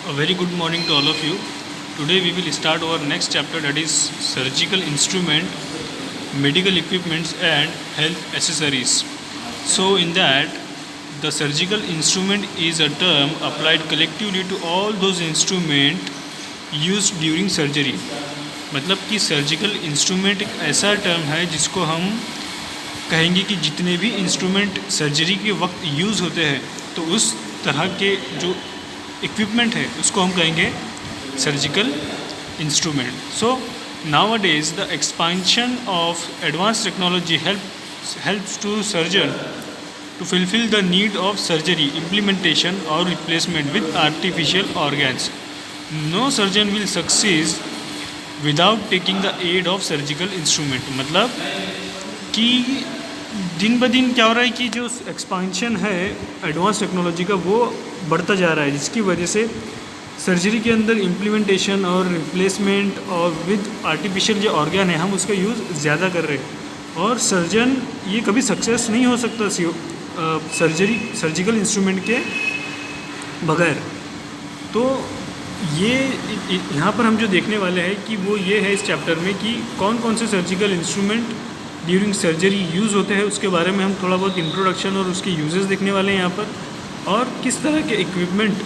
A very good morning to all of you. Today we will start our next chapter, that is surgical instrument, medical equipments and health accessories. So in that, the surgical instrument is a term applied collectively to all those instruments used during surgery. मतलब कि surgical instrument एक ऐसा term है जिसको हम कहेंगे कि जितने भी इंस्ट्रूमेंट सर्जरी के वक्त यूज़ होते हैं तो उस तरह के जो इक्विपमेंट है उसको हम कहेंगे surgical instrument. So nowadays the expansion of advanced technology helps to surgeon to fulfill the need of surgery implementation or replacement with artificial organs. No surgeon will succeed without taking the aid of surgical instrument. मतलब कि दिन ब दिन क्या हो रहा है कि जो एक्सपांशन है एडवांस टेक्नोलॉजी का वो बढ़ता जा रहा है, जिसकी वजह से सर्जरी के अंदर इम्प्लीमेंटेशन और रिप्लेसमेंट और विद आर्टिफिशियल जो ऑर्गन है हम उसका यूज़ ज़्यादा कर रहे हैं और सर्जन ये कभी सक्सेस नहीं हो सकता सर्जिकल इंस्ट्रूमेंट के बगैर. तो ये यहाँ पर हम जो देखने वाले हैं कि वो ये है इस चैप्टर में कि कौन कौन से surgical instrument during surgery use होते हैं, उसके बारे में हम थोड़ा बहुत इंट्रोडक्शन और उसके यूजेस देखने वाले हैं यहाँ पर, और किस तरह के इक्विपमेंट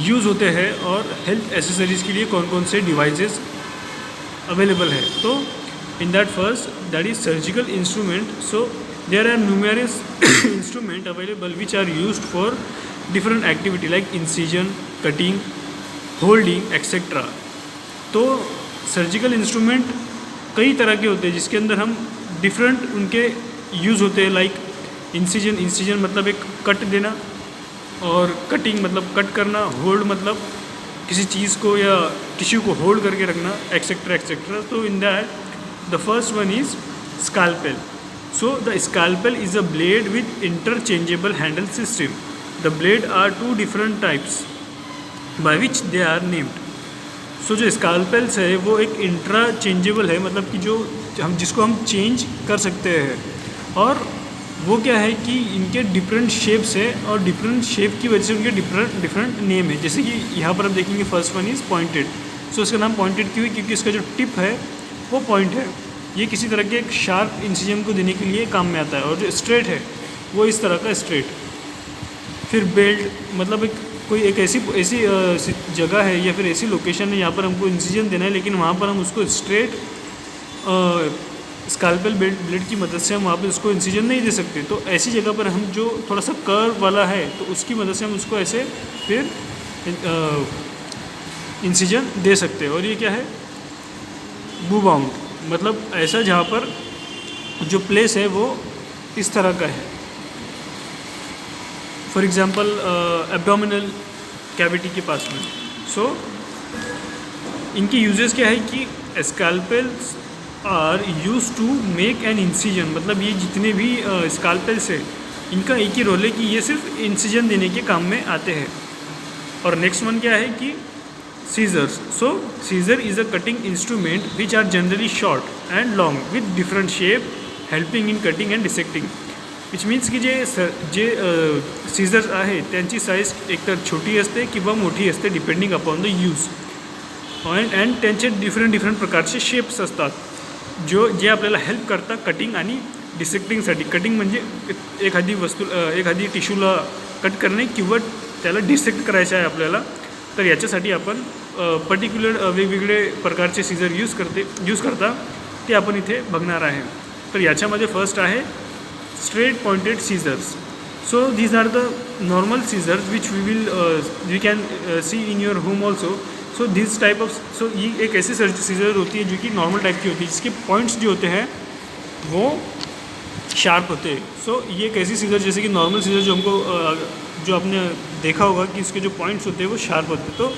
यूज़ होते हैं और हेल्थ एसेसरीज़ के लिए कौन कौन से डिवाइसेस अवेलेबल है. तो in that first that is surgical instrument. So there are numerous instrument available which are used for different activity like incision, cutting, holding etcetera. तो सर्जिकल इंस्ट्रूमेंट कई तरह के होते हैं जिसके अंदर हम डिफरेंट उनके यूज़ होते हैं. लाइक इंसिजन मतलब एक कट देना, और कटिंग मतलब कट करना, होल्ड मतलब किसी चीज़ को या टिश्यू को होल्ड करके रखना, एक्सेट्रा एक्सेट्रा. तो in that the first one is scalpel. So the scalpel is a blade with interchangeable handle system. The blade are two different types by which they are named. So जो scalpels है वो एक interchangeable है, मतलब कि जो हम जिसको हम चेंज कर सकते हैं, और वो क्या है कि इनके डिफरेंट शेप्स है और डिफरेंट शेप की वजह से उनके डिफरेंट नेम है. जैसे कि यहाँ पर हम देखेंगे फर्स्ट वन इज़ पॉइंटेड. सो इसका नाम पॉइंटेड क्यों है? क्योंकि इसका जो टिप है वो पॉइंट है. ये किसी तरह के एक शार्प इंसिजन को देने के लिए काम में आता है. और जो स्ट्रेट है वो इस तरह का स्ट्रेट. फिर बेल्ट मतलब कोई एक ऐसी जगह है या फिर ऐसी लोकेशन है यहाँ पर हमको इंसिजन देना है, लेकिन वहाँ पर हम उसको स्ट्रेट स्कैल्पेल ब्लेड की मदद से हम वहाँ पर उसको इंसिजन नहीं दे सकते. तो ऐसी जगह पर हम जो थोड़ा सा कर्व वाला है तो उसकी मदद से हम उसको ऐसे फिर इंसिजन दे सकते हैं. और ये क्या है? बू बाउंड मतलब ऐसा जहाँ पर जो प्लेस है वो इस तरह का है. फॉर एग्ज़ाम्पल एब्डोमिनल कैविटी के पास में. सो इनकी यूजेस क्या है कि scalpels are use to make an incision. मतलब ये जितने भी स्कैल्पेल्स है इनका एक ही रोल है कि ये सिर्फ इंसिजन देने के काम में आते हैं. और नेक्स्ट वन क्या है कि scissors. So scissor is a cutting instrument which are generally short and long with different shape helping in cutting and dissecting. Which means की जे सीजर्स आहे त्यांची साईज एकतर छोटी असते किंवा मोठी असते depending upon the use. And त्यांचे डिफरंट प्रकारचे शेप्स असतात जे आपल्याला हेल्प करतात कटिंग आणि डिसेक्टिंगसाठी. कटिंग म्हणजे एखादी टिश्यूला कट करणे किंवा त्याला डिसेक्ट करायचं आहे आपल्याला, तर याच्यासाठी आपण पर्टिक्युलर वेगवेगळे प्रकारचे सीजर यूज करता ते आपण इथे बघणार आहे. तर याच्यामध्ये फर्स्ट आहे straight pointed scissors. So these are the normal scissors which we can see in your home also. So this type of ये एक ऐसी सीजर होती है जो कि नॉर्मल टाइप की होती है जिसके पॉइंट्स जो होते हैं वो शार्प होते हैं. सो ये एक ऐसी सीजर जैसे कि नॉर्मल सीजर जो हमको जो आपने देखा होगा कि इसके जो पॉइंट्स होते हैं वो शार्प होते हैं. तो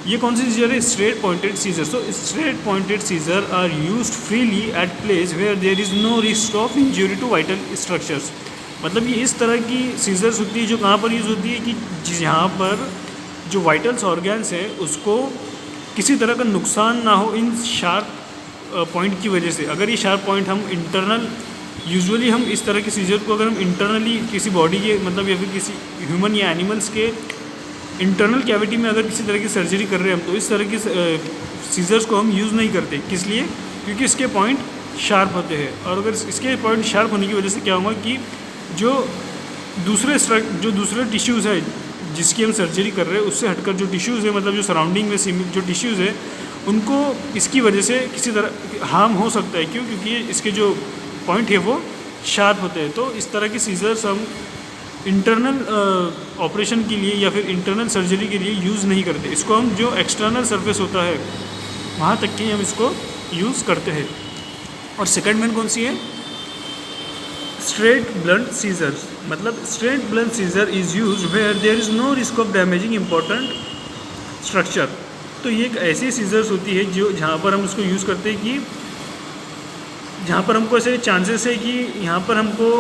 ये कौन सी सीजर है? Straight pointed scissor. So straight pointed scissor are used freely at place where there is no risk of injury to vital structures. मतलब ये इस तरह की सीजर्स होती है जो कहाँ पर यूज़ होती है कि जहाँ पर जो वाइटल्स ऑर्गन्स है उसको किसी तरह का नुकसान ना हो इन शार्प पॉइंट की वजह से. अगर ये शार्प पॉइंट हम इंटरनल यूजुअली हम इस तरह के सीजर को अगर हम इंटरनली किसी बॉडी के मतलब या फिर किसी ह्यूमन या एनिमल्स के इंटरनल कैविटी में अगर किसी तरह की सर्जरी कर रहे हैं हम, तो इस तरह की सीजर्स को हम यूज़ नहीं करते। किस लिए? क्योंकि इसके पॉइंट शार्प होते हैं, और अगर इसके पॉइंट शार्प होने की वजह से क्या होगा कि जो दूसरे टिश्यूज़ है जिसकी हम सर्जरी कर रहे हैं, उससे हटकर जो टिश्यूज़ है, मतलब जो सराउंडिंग में जो टिश्यूज़ है, उनको इसकी वजह से किसी तरह हार्म हो सकता है। क्यों? क्योंकि इसके जो पॉइंट है वो शार्प होते हैं। तो इस तरह के सीजर्स हम इंटरनल ऑपरेशन के लिए या फिर इंटरनल सर्जरी के लिए यूज़ नहीं करते। इसको हम जो एक्सटर्नल सरफेस होता है वहाँ तक के हम इसको यूज़ करते हैं। और सेकंड मेन कौन सी है? Straight blunt scissors. मतलब straight blunt scissor is use where there is no risk of damaging important structure. तो ये एक ऐसी सीजर्स होती है जो जहाँ पर हम उसको यूज़ करते हैं कि जहाँ पर हमको ऐसे चांसेस है कि यहाँ पर हमको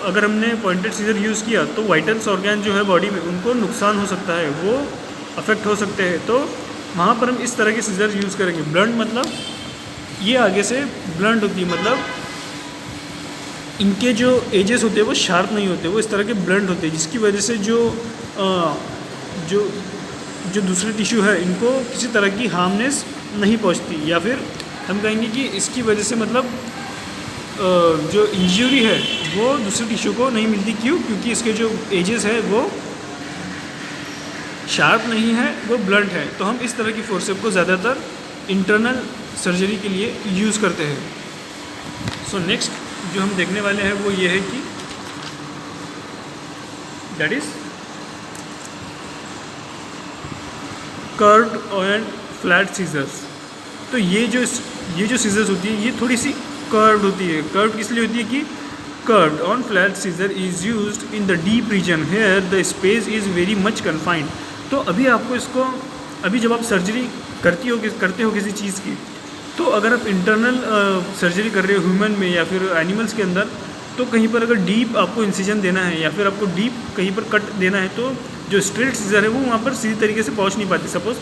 अगर हमने पॉइंटेड सीजर यूज़ किया तो वाइटल्स ऑर्गन जो है बॉडी में उनको नुकसान हो सकता है, वो अफेक्ट हो सकते हैं। तो वहाँ पर हम इस तरह के सीजर यूज़ करेंगे। ब्लंट मतलब ये आगे से ब्लंट होती है, मतलब इनके जो एजेस होते हैं वो शार्प नहीं होते, वो इस तरह के ब्लंट होते हैं, जिसकी वजह से जो दूसरे टिश्यू है इनको किसी तरह की हार्मनेस नहीं पहुंचती, या फिर हम कहेंगे कि इसकी वजह से मतलब जो इंजरी है वो दूसरे टिश्यू को नहीं मिलती। क्यों? क्योंकि इसके जो एजेस है वो शार्प नहीं है, वो ब्लंट है। तो हम इस तरह की फोर्सेप को ज़्यादातर इंटरनल सर्जरी के लिए यूज़ करते हैं। सो नेक्स्ट जो हम देखने वाले हैं वो ये है कि that is curved and flat scissors. तो ये जो सीजर्स होती है ये थोड़ी सी कर्व्ड होती है। कर्व्ड किस लिए होती है कि curved on flat scissor is used in the deep region here the space is very much confined. तो अभी जब आप सर्जरी करते हो किसी चीज़ की, तो अगर आप इंटरनल सर्जरी कर रहे हो ह्यूमन में या फिर एनिमल्स के अंदर, तो कहीं पर अगर डीप आपको इंसिजन देना है या फिर आपको डीप कहीं पर कट देना है, तो जो स्ट्रेट सीजर है वो वहाँ पर सीधी तरीके से पहुँच नहीं पाती। सपोज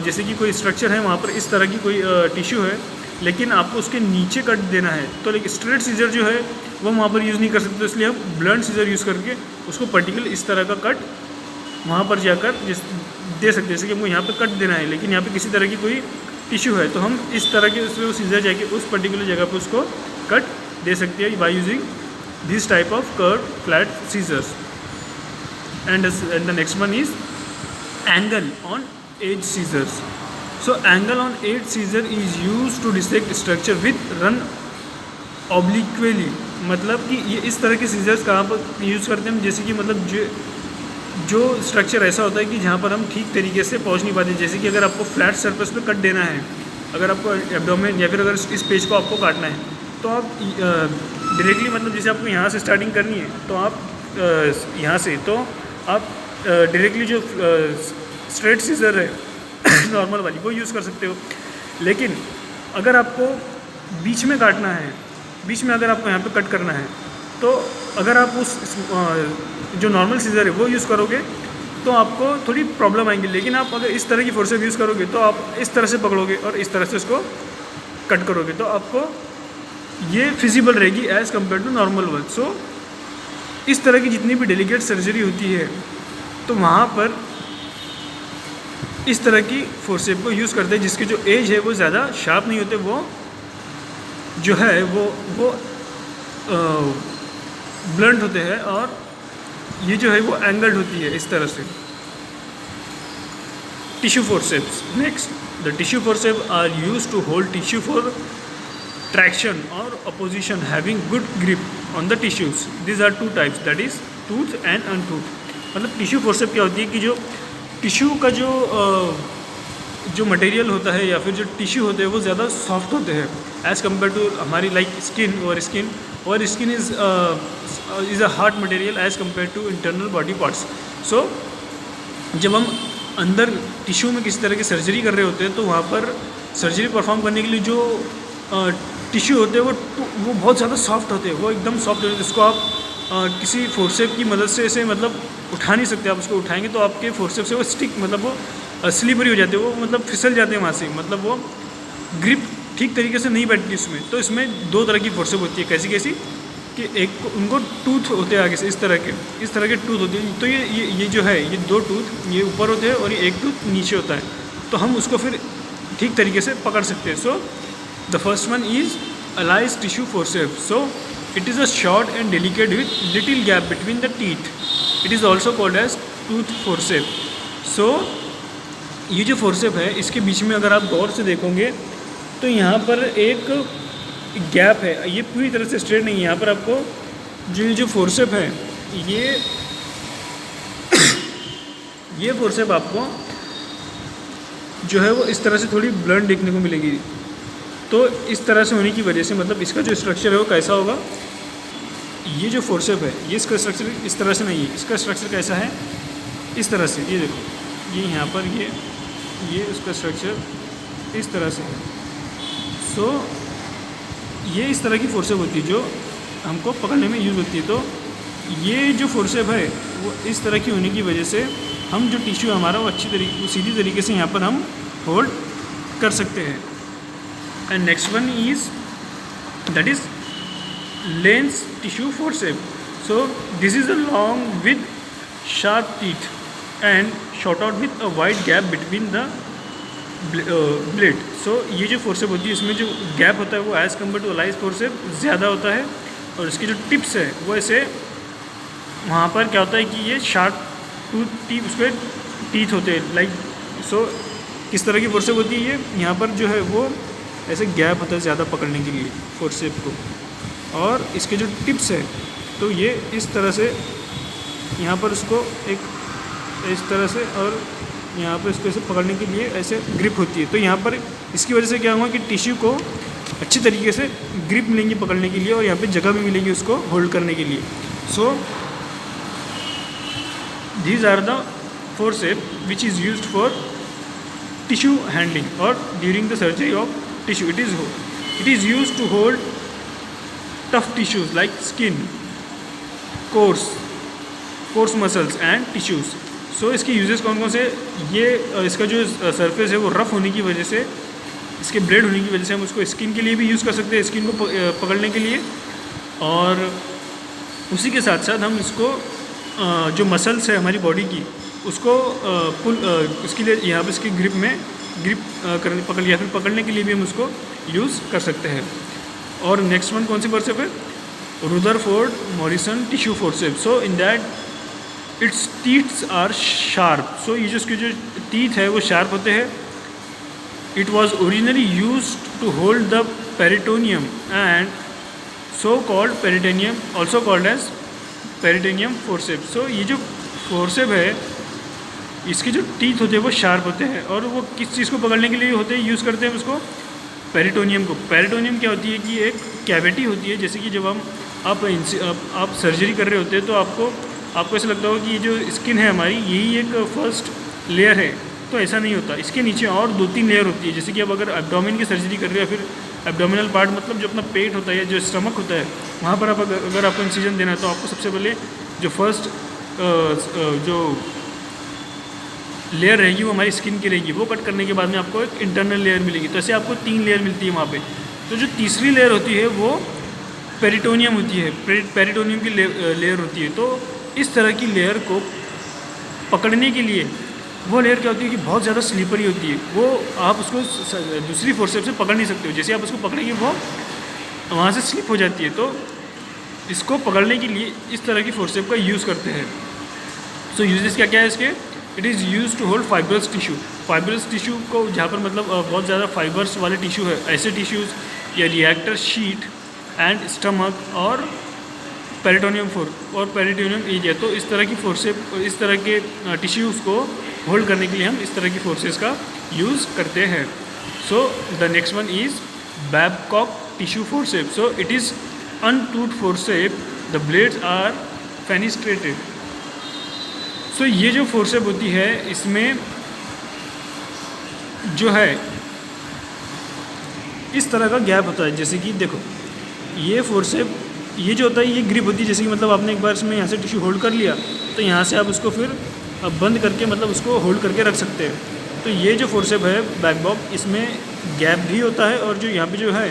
जैसे कि कोई स्ट्रक्चर है, वहाँ पर इस तरह की कोई टिश्यू है, लेकिन आपको उसके नीचे कट देना है, तो लाइक स्ट्रेट सीजर जो है वो वहाँ पर यूज़ नहीं कर सकते। तो इसलिए हम ब्लंट सीजर यूज़ करके उसको पर्टिकुलर इस तरह का कट वहाँ पर जाकर दे सकते हैं। जैसे कि हमको यहाँ पर कट देना है, लेकिन यहाँ पे किसी तरह की कोई टिश्यू है, तो हम इस तरह के उसमें वो सीजर जाके उस पर्टिकुलर जगह पर उसको कट दे सकते हैं by using this type of curve flat scissors. And the next one is angle on edge scissors. So angle on edge scissor is use to dissect structure with run obliquely. मतलब कि ये इस तरह के seizures कहाँ पर use करते हैं हम, जैसे कि मतलब जो स्ट्रक्चर ऐसा होता है कि जहाँ पर हम ठीक तरीके से पहुँच नहीं पाते। जैसे कि अगर आपको फ्लैट सरफेस पे कट देना है, अगर आपको एब्डोमेन या फिर अगर इस पेज को आपको काटना है, तो आप डायरेक्टली मतलब जैसे आपको यहाँ से स्टार्टिंग करनी है, तो आप यहाँ से तो आप डायरेक्टली जो स्ट्रेट सीजर है नॉर्मल वाली वो यूज़ कर सकते हो। लेकिन अगर आपको बीच में काटना है, बीच में अगर आपको यहाँ पे कट करना है, तो अगर आप उस जो नॉर्मल सीजर है वो यूज़ करोगे तो आपको थोड़ी प्रॉब्लम आएंगी। लेकिन आप अगर इस तरह की फोर्सेप यूज़ करोगे तो आप इस तरह से पकड़ोगे और इस तरह से उसको कट करोगे, तो आपको ये फिजिबल रहेगी as compare to normal one. So इस तरह की जितनी भी डेलिकेट सर्जरी होती है, तो वहाँ पर इस तरह की फोर्सेप को यूज़ करते हैं, जिसके जो एज है वो ज़्यादा शार्प नहीं होते, वो जो है वो ब्लंट होते हैं, और ये जो है वो एंगल्ड होती है इस तरह से। Tissue forceps. Next, the tissue forcep are use to hold tissue for traction और apposition having good grip on the tissues. This are two types, that is tooth and untooth. मतलब टिश्यू फोर्सेप क्या होती है कि जो tissue का जो material होता है या फिर जो टिश्यू होते हैं वो ज़्यादा सॉफ्ट होते हैं एज़ कम्पेयर टू हमारी like skin is a hard material as compare to internal body parts. So जब हम अंदर टिश्यू में किसी तरह की सर्जरी कर रहे होते हैं, तो वहाँ पर सर्जरी परफॉर्म करने के लिए जो टिश्यू होते हैं वो बहुत ज़्यादा सॉफ्ट होते हैं, वो एकदम सॉफ्ट होते हैं, जिसको आप किसी फोर्सेप की मदद से ऐसे मतलब उठा नहीं सकते। आप उसको उठाएंगे तो आपके फोर्सेप से वो स्टिक मतलब वो स्लिपरी हो जाते हैं, वो मतलब फिसल जाते हैं वहाँ से, मतलब वो ग्रिप ठीक तरीके से नहीं बैठती इसमें। तो इसमें दो तरह की फोर्सेप होती है। कैसी? कि एक उनको टूथ होते हैं आगे से इस तरह के टूथ होते हैं। तो ये जो है ये 2 टूथ ये ऊपर होते हैं और ये एक टूथ नीचे होता है, तो हम उसको फिर ठीक तरीके से पकड़ सकते हैं। So the first one is Allis tissue forceps. So it is a short and delicate with little gap between the teeth. It is also called as tooth forcep. So ये जो फोर्सेप है इसके बीच में अगर आप गौर से देखोगे तो यहाँ पर एक गैप है, ये पूरी तरह से स्ट्रेट नहीं है। यहाँ पर आपको जो फोर्सेप है ये फोर्सेप आपको जो है वो इस तरह से थोड़ी ब्लंट देखने को मिलेगी। तो इस तरह से होने की वजह से मतलब इसका जो स्ट्रक्चर है वो कैसा होगा, ये जो फोर्सेप है ये इसका स्ट्रक्चर इस तरह से नहीं है, इसका स्ट्रक्चर कैसा है इस तरह से। ये देखो ये यहाँ पर ये उसका स्ट्रक्चर इस तरह से है। सो ये इस तरह की फोर्सेप होती है जो हमको पकड़ने में यूज़ होती है। तो ये जो फोर्सेप है वो इस तरह की होने की वजह से हम जो टिश्यू हमारा वो सीधी तरीके से यहाँ पर हम होल्ड कर सकते हैं। And next one is that is Lane's tissue forcep. So this is a long with sharp teeth and short out with a wide gap between the blade. So ये जो फोर्सेप होती है इसमें जो गैप होता है वो as compare to Allis forcep ज़्यादा होता है, और इसकी जो टिप्स है वो ऐसे वहाँ पर क्या होता है कि ये शार्प टीथ उसके टीथ होते हैं लाइक। सो किस तरह की फोर्सेप होती है ये यहाँ पर जो है वो ऐसे गैप होता है ज़्यादा पकड़ने के लिए फोर्सेप को, और इसके जो टिप्स है तो ये इस तरह से यहाँ पर उसको एक इस तरह से और यहाँ पर इसको ऐसे पकड़ने के लिए ऐसे ग्रिप होती है। तो यहाँ पर इसकी वजह से क्या होगा कि टिश्यू को अच्छी तरीके से ग्रिप मिलेंगी पकड़ने के लिए, और यहाँ पे जगह भी मिलेगी उसको होल्ड करने के लिए। So these are the forcep which is used for tissue handling और during the surgery of tissue. It is used to hold tough tissues like skin, coarse muscles and tissues. So इसके uses कौन कौन से, ये इसका जो surface है वो रफ़ होने की वजह से, इसके ब्लेड होने की वजह से हम उसको स्किन के लिए भी यूज़ कर सकते हैं, स्किन को पकड़ने के लिए, और उसी के साथ साथ हम इसको जो मसल्स है हमारी बॉडी की उसको उसके लिए यहाँ पर इसकी पकड़ने के लिए भी हम उसको यूज़ कर सकते हैं। और नेक्स्ट वन कौन सी फोर्सेप है, Rutherford Morrison tissue forcep. So in that its teeths are sharp. So ये जो इसके जो टीथ है वो शार्प होते हैं। It was originally use to hold the peritoneum and so called peritoneum, also called as peritoneum forcep. So ये जो फोर्सेप है इसके जो टीथ होते हैं वो शार्प होते हैं, और वो किस चीज़ को पकड़ने के लिए होते हैं, यूज़ करते हैं उसको पेरिटोनियम को। पेरिटोनियम क्या होती है कि एक कैविटी होती है, जैसे कि जब आप सर्जरी कर रहे होते हैं तो आपको ऐसा लगता होगा कि ये जो स्किन है हमारी यही एक फर्स्ट लेयर है, तो ऐसा नहीं होता। इसके नीचे और 2-3 लेयर होती है। जैसे कि अब अगर एब्डोमेन की सर्जरी कर रहे हो या फिर एब्डोमिनल पार्ट मतलब जो अपना पेट होता है या जो स्टमक होता है वहाँ पर अगर आपको इंसिजन देना है तो आपको सबसे पहले जो फर्स्ट जो लेयर रहेगी वो हमारी स्किन की रहेगी, वो कट करने के बाद में आपको एक इंटरनल लेयर मिलेगी। तो ऐसे आपको 3 लेयर मिलती है वहाँ पे। तो जो तीसरी लेयर होती है वो पेरिटोनियम होती है, पेरिटोनियम की लेयर होती है। तो इस तरह की लेयर को पकड़ने के लिए वो लेयर क्या होती है कि बहुत ज़्यादा स्लिपरी होती है, वो आप उसको दूसरी फोर्सेप से पकड़ नहीं सकते हो। जैसे आप उसको पकड़ेंगे वो वहाँ से स्लिप हो जाती है। तो इसको पकड़ने के लिए इस तरह की फोर्सेप का यूज़ करते हैं। सो यूजेस क्या क्या है इसके, it is use to hold fibrous tissue. Fibrous tissue को जहाँ पर मतलब बहुत ज़्यादा फाइबर्स वाले टिश्यू है, ऐसे टिश्यूज़ या रिएक्टर शीट एंड स्टमक और पेरिटोनियम एज है। तो इस तरह की फोर्सेप, इस तरह के टिश्यूज़ को होल्ड करने के लिए हम इस तरह की फोर्सेस का यूज़ करते हैं। So the next one is Babcock tissue forcep. So it is untooth forcep, the blades are fenestrated. So ये जो फोर्सेप होती है इसमें जो है इस तरह का गैप होता है। जैसे कि देखो ये फोर्सेप, ये जो होता है ये ग्रिप होती है। जैसे कि मतलब आपने एक बार इसमें यहाँ से टिश्यू होल्ड कर लिया तो यहाँ से आप उसको फिर बंद करके मतलब उसको होल्ड करके रख सकते हैं। तो ये जो फोर्सेप है बैकबॉक, इसमें गैप भी होता है, और जो यहाँ पे जो है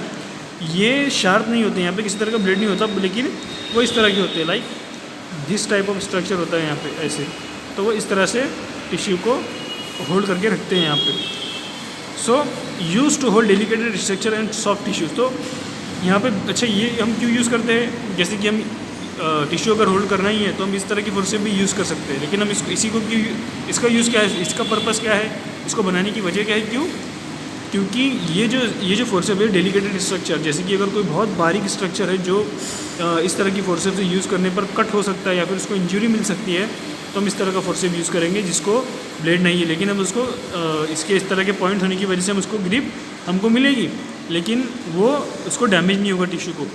ये शार्प नहीं होते, यहाँ पे किसी तरह का ब्लेड नहीं होता, लेकिन वो इस तरह के होते हैं, like this type of structure होता है यहाँ पे ऐसे। तो वो इस तरह से टिश्यू को होल्ड करके रखते हैं यहाँ पे। So use to hold delicated structure and soft tissues. तो यहाँ पे अच्छा ये हम क्यों यूज़ करते हैं, जैसे कि हम टिश्यू अगर होल्ड करना ही है तो हम इस तरह की फोर्सेप भी यूज़ कर सकते हैं, लेकिन हम इसी को क्यों, इसका यूज़ क्या है, इसका पर्पस क्या है, इसको बनाने की वजह क्या है, क्यों, क्योंकि ये जो फोर्सेप है डेलिकेटेड स्ट्रक्चर, जैसे कि अगर कोई बहुत बारीक स्ट्रक्चर है जो इस तरह की फोर्सेप से यूज़ करने पर कट हो सकता है या फिर उसको इंजरी मिल सकती है, तो हम इस तरह का फोर्सेप यूज़ करेंगे जिसको ब्लेड नहीं है, लेकिन हम उसको इसके इस तरह के पॉइंट होने की वजह से हम उसको ग्रिप हमको मिलेगी, लेकिन वो उसको डैमेज नहीं होगा टिश्यू को।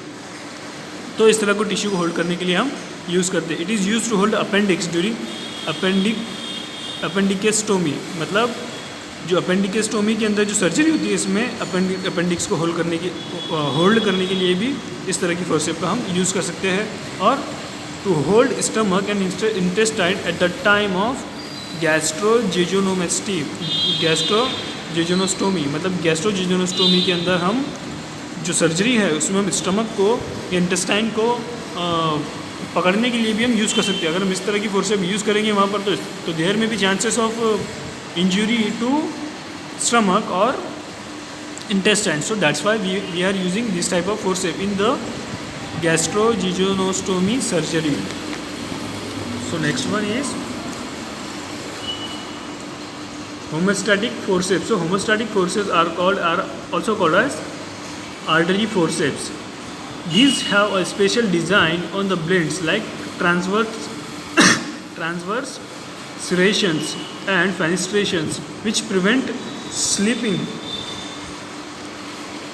तो इस तरह को टिश्यू को होल्ड करने के लिए हम यूज़ करते हैं। It is use to hold appendix during appendicectomy, मतलब जो अपेंडिकेस्टोमी के अंदर जो सर्जरी होती है इसमें अपेंडिक्स को होल्ड करने के लिए भी इस तरह की फोर्सेप का हम यूज़ कर सकते हैं। और to hold stomach and intestine at the time of gastrojejunostomy, मतलब गैस्ट्रोजेजोनोस्टोमी के अंदर हम जो सर्जरी है उसमें हम स्टमक को या इंटेस्टाइन को पकड़ने के लिए भी हम यूज़ कर सकते हैं। अगर हम इस तरह की फोर्सेप यूज़ करेंगे वहाँ पर तो देयर में भी chances of injury to stomach और intestine. So that's why we are using this type of forceps in the gastrojejunostomy surgery. So next one is homeostatic forceps. So homeostatic forceps are also called as artery forceps. These have a special design on the blades like transverse serrations and fenestrations which prevent slipping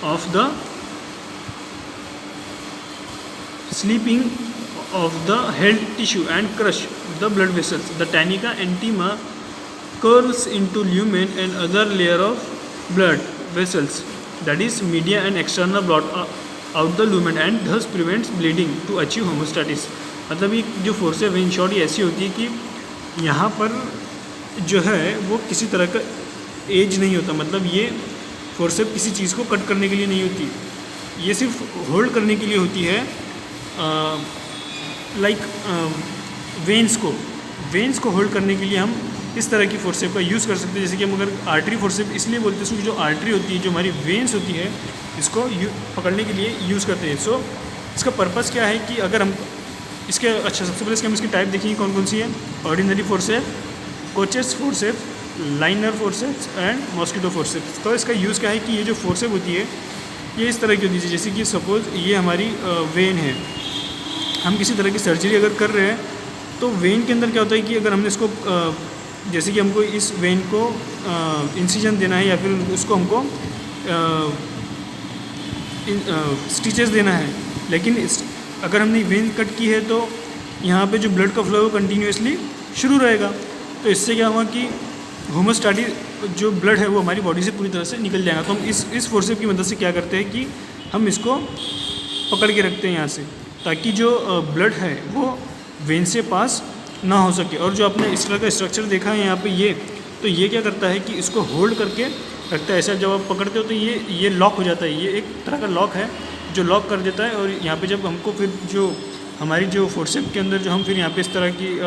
of the held tissue and crush the blood vessels. The tunica intima curls into lumen and other layer of blood vessels, that is media and external blood out the lumen, and thus prevents bleeding to achieve homeostasis. मतलब ये जो forceps है in short ये ऐसी होती है कि यहाँ पर जो है वो किसी तरह का एज नहीं होता, मतलब ये फोर्सेप किसी चीज़ को कट करने के लिए नहीं होती, ये सिर्फ होल्ड करने के लिए होती है, लाइक वेन्स को होल्ड करने के लिए हम इस तरह की फोर्सेप का यूज़ कर सकते हैं। जैसे कि हम अगर आर्टरी फोर्सेप इसलिए बोलते हैं क्योंकि जो आर्टरी होती है, जो हमारी वेन्स होती है, इसको पकड़ने के लिए यूज़ करते हैं। सो इसका पर्पस क्या है कि अगर हम इसके अच्छा सबसे पहले हम इसकी टाइप देखेंगे कौन कौन सी है। Ordinary forcep, Kocher's forcep, liner forceps and mosquito forceps. तो इसका यूज़ क्या है कि ये जो फोर्सेप होती है ये इस तरह की होती है, जैसे कि सपोज़ ये हमारी वेन है, हम किसी तरह की सर्जरी अगर कर रहे हैं तो वेन के अंदर क्या होता है कि अगर हमने इसको जैसे कि हमको इस वेन को इंसिजन देना है या फिर उसको हमको स्टिचेस देना है, लेकिन अगर हमने वेन कट की है तो यहाँ पे जो ब्लड का फ्लो है वो कंटिन्यूसली शुरू रहेगा। तो इससे क्या हुआ कि होमोस्टैटिक जो ब्लड है वो हमारी बॉडी से पूरी तरह से निकल जाएगा। तो हम इस फोर्सेप की मदद से क्या करते हैं कि हम इसको पकड़ के रखते हैं यहाँ से, ताकि जो ब्लड है वो वेन से पास ना हो सके। और जो आपने इस तरह का स्ट्रक्चर देखा है यहाँ पे तो ये क्या करता है कि इसको होल्ड करके रखता है। ऐसा जब आप पकड़ते हो तो ये लॉक हो जाता है, ये एक तरह का लॉक है जो लॉक कर देता है। और यहाँ पे जब हमको फिर जो हमारी जो फोर्सेप के अंदर जो हम फिर यहाँ पे इस तरह की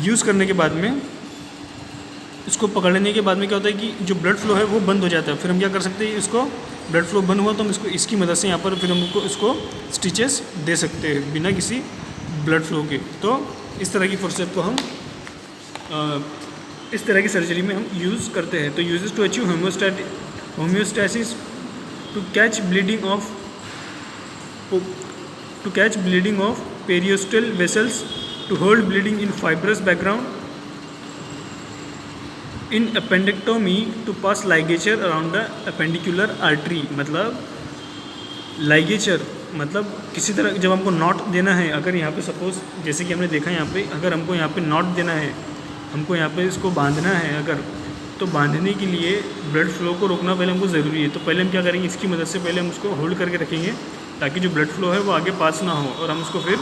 यूज़ करने के बाद में इसको पकड़ने के बाद में क्या होता है कि जो ब्लड फ्लो है वो बंद हो जाता है। फिर हम क्या कर सकते हैं, इसको ब्लड फ्लो बंद हुआ तो हम इसकी मदद से यहाँ पर फिर हमको इसको स्टिचेस दे सकते हैं बिना किसी ब्लड फ्लो के। तो इस तरह की फोर्सेप को हम इस तरह की सर्जरी में हम यूज़ करते हैं। तो uses to achieve homeostasis, to catch bleeding of periosteal vessels, to hold bleeding in fibrous background, in appendectomy, to pass ligature around the appendicular artery. मतलब लाइगेचर मतलब किसी तरह जब हमको नॉट देना है, अगर यहाँ पे सपोज जैसे कि हमने देखा यहाँ पे अगर हमको यहाँ पे नॉट देना है, हमको यहाँ पे इसको बांधना है अगर, तो बांधने के लिए ब्लड फ्लो को रोकना पहले हमको ज़रूरी है। तो पहले हम क्या करेंगे, इसकी मदद से पहले हम उसको होल्ड करके रखेंगे ताकि जो ब्लड फ्लो है वो आगे पास ना हो और हम उसको फिर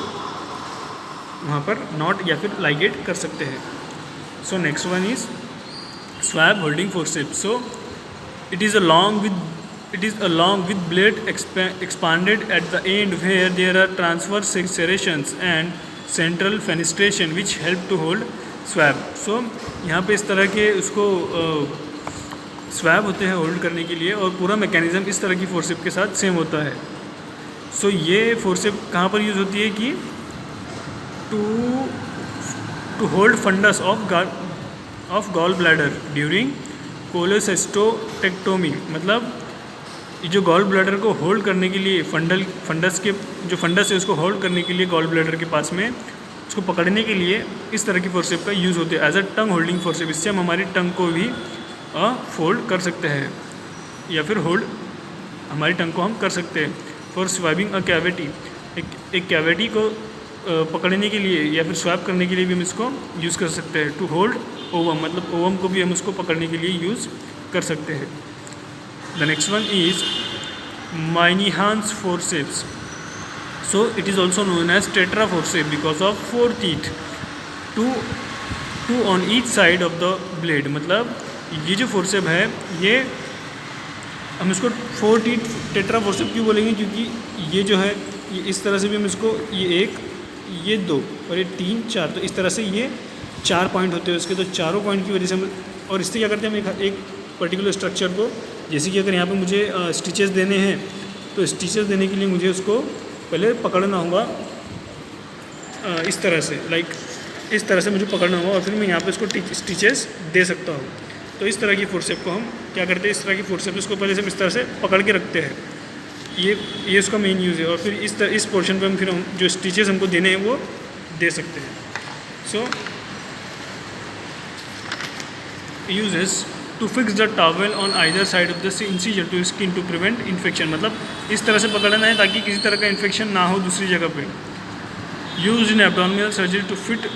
वहाँ पर नॉट या फिर लाइगेट कर सकते हैं। So next one is swab holding forceps. So it is a long with It is along with blade expanded at the end where there are transverse serrations and central fenestration which help to hold swab. So यहाँ पे इस तरह के उसको swab होते हैं hold करने के लिए, और पूरा मैकेनिज्म इस तरह की फोर्सेप के साथ सेम होता है. सो ये फोर्सेप कहाँ पर यूज़ होती है कि to hold fundus of gall bladder during cholecystectomy. मतलब ये जो गॉल ब्लैडर को होल्ड करने के लिए फंडस के जो फंडस है उसको होल्ड करने के लिए गॉल ब्लैडर के पास में उसको पकड़ने के लिए इस तरह की फोर्सेप का यूज़ होता है as a tongue holding forcep. इससे हम हमारी टंग को भी फोल्ड कर सकते हैं या फिर होल्ड हमारी टंग को हम कर सकते हैं. फॉर स्वैबिंग अ कैविटी, एक कैविटी को पकड़ने के लिए या फिर स्वैप करने के लिए भी हम इसको यूज़ कर सकते हैं. टू होल्ड ओवम, मतलब ओवम को भी हम उसको पकड़ने के लिए यूज़ कर सकते हैं. The next one is Moynihan's forceps. So it is also known as tetra forcep because of 4 teeth, two on each side of the blade. मतलब ये जो फोर्सेप है ये हम इसको 4 teeth टेट्रा फोर्सेप क्यों बोलेंगे, क्योंकि ये जो है ये इस तरह से भी हम इसको ये 1, ये 2 और ये 3, 4, तो इस तरह से ये 4 पॉइंट होते हैं उसके. तो चारों पॉइंट की वजह से हम, और इससे क्या करते हैं हम एक पर्टिकुलर स्ट्रक्चर को, जैसे कि अगर यहाँ पे मुझे स्टिचेस देने हैं तो स्टिचेस देने के लिए मुझे उसको पहले पकड़ना होगा इस तरह से, लाइक इस तरह से मुझे पकड़ना होगा और फिर मैं यहाँ पे इसको स्टिचेस दे सकता हूँ. तो इस तरह की फोर्सेप को हम क्या करते हैं, इस तरह की फोर्सेप इसको पहले से हम इस तरह से पकड़ के रखते हैं. ये इसका मेन यूज़ है. और फिर इस पोर्शन पे हम जो स्टिचेस हमको देने हैं वो दे सकते हैं. So uses to fix the towel on either side of the incision to skin to prevent infection. मतलब इस तरह से पकड़ना है ताकि किसी तरह का इन्फेक्शन ना हो दूसरी जगह पे. Use in abdominal surgery to fit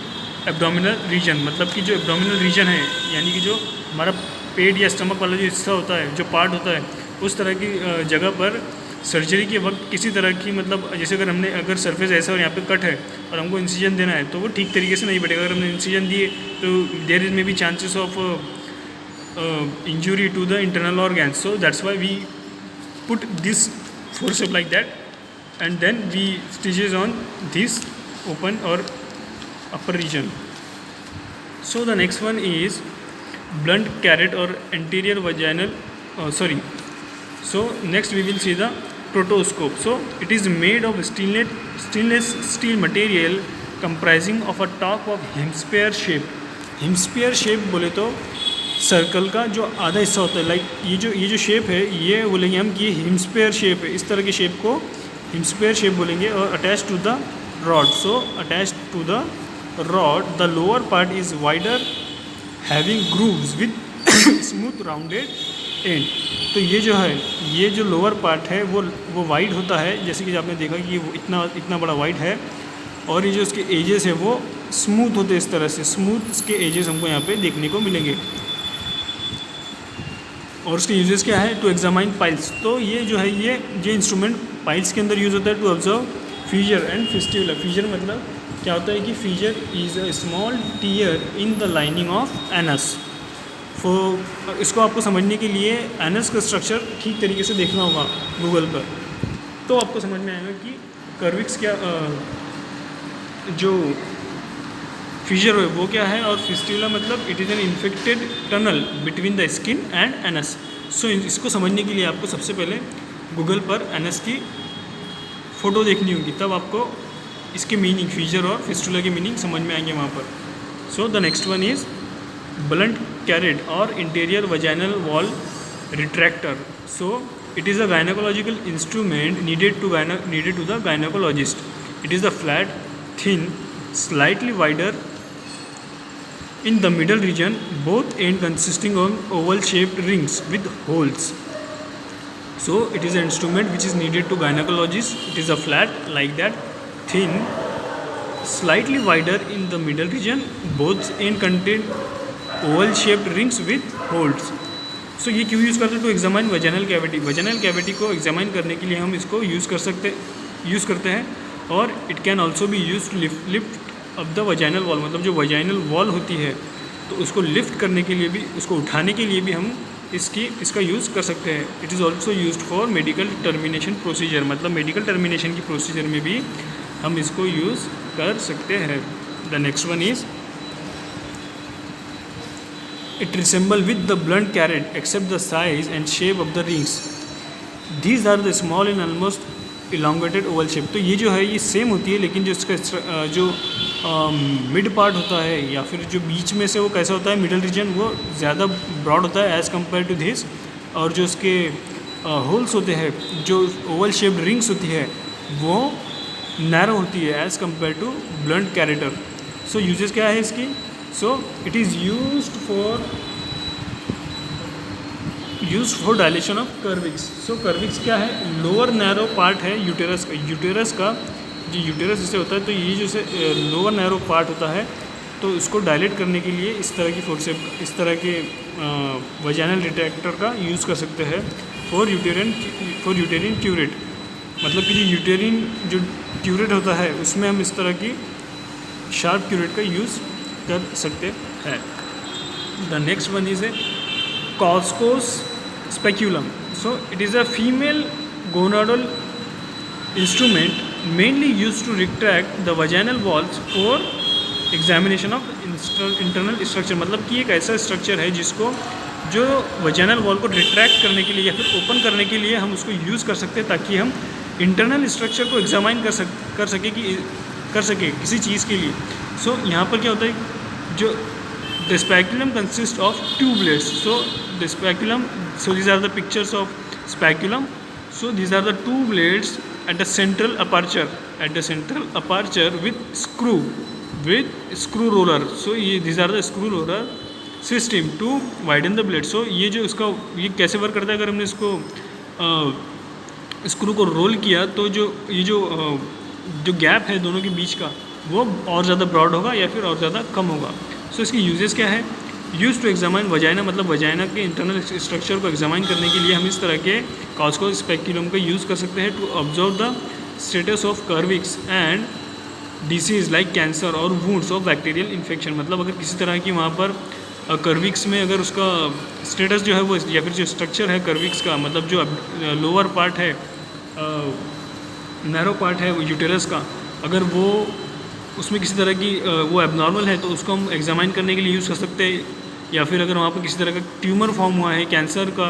abdominal region. मतलब कि जो एब्डोमिनल रीजन है यानी कि जो हमारा पेट या स्टमक वाला जो हिस्सा होता है, जो पार्ट होता है, उस तरह की जगह पर सर्जरी के वक्त किसी तरह की, मतलब जैसे अगर सरफेस ऐसा और यहाँ पे कट है और हमको इंसिजन देना है तो वो ठीक तरीके से नहीं बैठेगा. अगर हमने इंसिजन दिए तो there is may be chances of injury to the internal organs. So that's why we put this forcep like that and then we stitches on this open और upper region. So the next one is blunt carrot or anterior vaginal so next we will see the protoscope. So it is made of stainless steel material comprising of a top of hemisphere shape. Hemisphere shape बोले तो circle का जो आधा हिस्सा होता है, like ये जो शेप है ये बोलेंगे हम कि ये हेमिस्फीयर शेप है. इस तरह के शेप को हेमिस्फीयर शेप बोलेंगे. और attach to the rod. So attach to the rod, the lower part is wider having grooves with smooth rounded end. तो ये जो है ये जो लोअर पार्ट है वो वाइड होता है, जैसे कि आपने देखा कि वो इतना बड़ा वाइड है. और ये जो उसके एजेस है वो स्मूथ होते हैं. इस तरह से स्मूथ इसके एजेस हमको यहाँ पे देखने को मिलेंगे. और उसके यूजेस क्या है, टू एग्जामाइन पाइल्स. तो ये जो है ये इंस्ट्रूमेंट पाइल्स के अंदर यूज़ होता है to observe fissure and fistula. Fissure मतलब क्या होता है कि fissure is a small tear in the lining of anus. इसको आपको समझने के लिए एनस का स्ट्रक्चर ठीक तरीके से देखना होगा गूगल पर, तो आपको समझ में आएगा कि कर्विक्स क्या जो फीजर है वो क्या है. और फिस्ट्यूला मतलब it is an infected tunnel between the skin and anus. So इसको समझने के लिए आपको सबसे पहले गूगल पर एनस की फ़ोटो देखनी होगी, तब आपको इसके मीनिंग फीजर और फिस्टुला के मीनिंग समझ में आएंगे वहाँ पर. So the next one is blunt curette और interior vaginal wall retractor. So it is a gynaecological instrument needed to the gynaecologist. It is the flat thin slightly wider in the middle region, both end consisting of oval shaped rings with holes. So it is an instrument which is needed to gynecologists. It is a flat like that, thin, slightly wider in the middle region, both end contain oval shaped rings with holes. So ये क्यों use करते हैं, to examine vaginal cavity. Vaginal cavity को examine करने के लिए हम इसको यूज़ करते हैं. और it can also be use to lift up the vaginal wall. मतलब जो वजाइनल वॉल होती है तो उसको लिफ्ट करने के लिए भी, उसको उठाने के लिए भी हम इसका यूज़ कर सकते हैं। It is also used for medical termination procedure, मतलब मेडिकल टर्मिनेशन की प्रोसीजर में भी हम इसको यूज़ कर सकते हैं। The next one is it resemble with the blunt carrot except the size and shape of the rings. These are the small and almost elongated oval shape. तो ये जो है ये सेम होती है, लेकिन जो इसका जो मिड पार्ट होता है या फिर जो बीच में से वो कैसा होता है, मिडल रीजन, वो ज़्यादा ब्रॉड होता है एज़ कम्पेयर टू दिस। और जो उसके होल्स होते हैं, जो ओवल शेप्ड रिंग्स होती है, वो नैरो होती है as compare to blunt curette. So uses क्या है इसकी? So it is used for dilation of cervix. So cervix क्या है? लोअर नैरो पार्ट है यूटेरस का। यूटेरस का जो यूटेरस जिसे होता है, तो ये जो लोअर नैरो पार्ट होता है, तो इसको डायलेट करने के लिए इस तरह की फोर्सेप, इस तरह के वजाइनल रिट्रैक्टर का यूज़ कर सकते हैं फॉर यूटेरिन ट्यूरेट। मतलब कि जो यूटेरिन जो ट्यूरेट होता है उसमें हम इस तरह की शार्प ट्यूरेट का यूज़ कर सकते हैं। The next one is a Cusco's speculum. So it is a female gonadal instrument mainly use to retract the vaginal walls for examination of internal structure. मतलब कि एक ऐसा स्ट्रक्चर है जिसको जो वजाइनल वॉल को रिट्रैक्ट करने के लिए या फिर ओपन करने के लिए हम उसको यूज़ कर सकते हैं, ताकि हम इंटरनल स्ट्रक्चर को एग्जामाइन कर सके किसी चीज़ के लिए। सो यहाँ पर क्या होता है, जो the speculum consist of two blades. So the speculum, so these are the pictures of speculum. So these are the two blades at the central aperture with screw roller. So ये these are the screw roller system to widen the blade. So ये जो इसका ये कैसे work करता है, अगर हमने इसको स्क्रू को रोल किया तो जो गैप है दोनों के बीच का, वो और ज़्यादा ब्रॉड होगा या फिर और ज़्यादा कम होगा। सो इसकी यूजेस क्या है? यूज टू एग्जामाइन वजाइना, मतलब वजाइना के इंटरनल स्ट्रक्चर को एग्जामाइन करने के लिए हम इस तरह के कॉस्को स्पेक्यूलम का यूज़ कर सकते हैं to observe the status of cervix and disease like cancer और वुंड्स ऑफ बैक्टीरियल इन्फेक्शन। मतलब अगर किसी तरह की वहाँ पर कर्विक्स में अगर उसका स्टेटस जो है वो, या फिर जो स्ट्रक्चर है कर्विक्स का, मतलब जो लोअर पार्ट है, नैरो पार्ट है यूटेरस का, अगर वो उसमें किसी तरह की वो एबनॉर्मल है तो उसको हम एग्जामाइन करने के लिए यूज़ कर सकते हैं। या फिर अगर वहाँ पर किसी तरह का ट्यूमर फॉर्म हुआ है कैंसर का,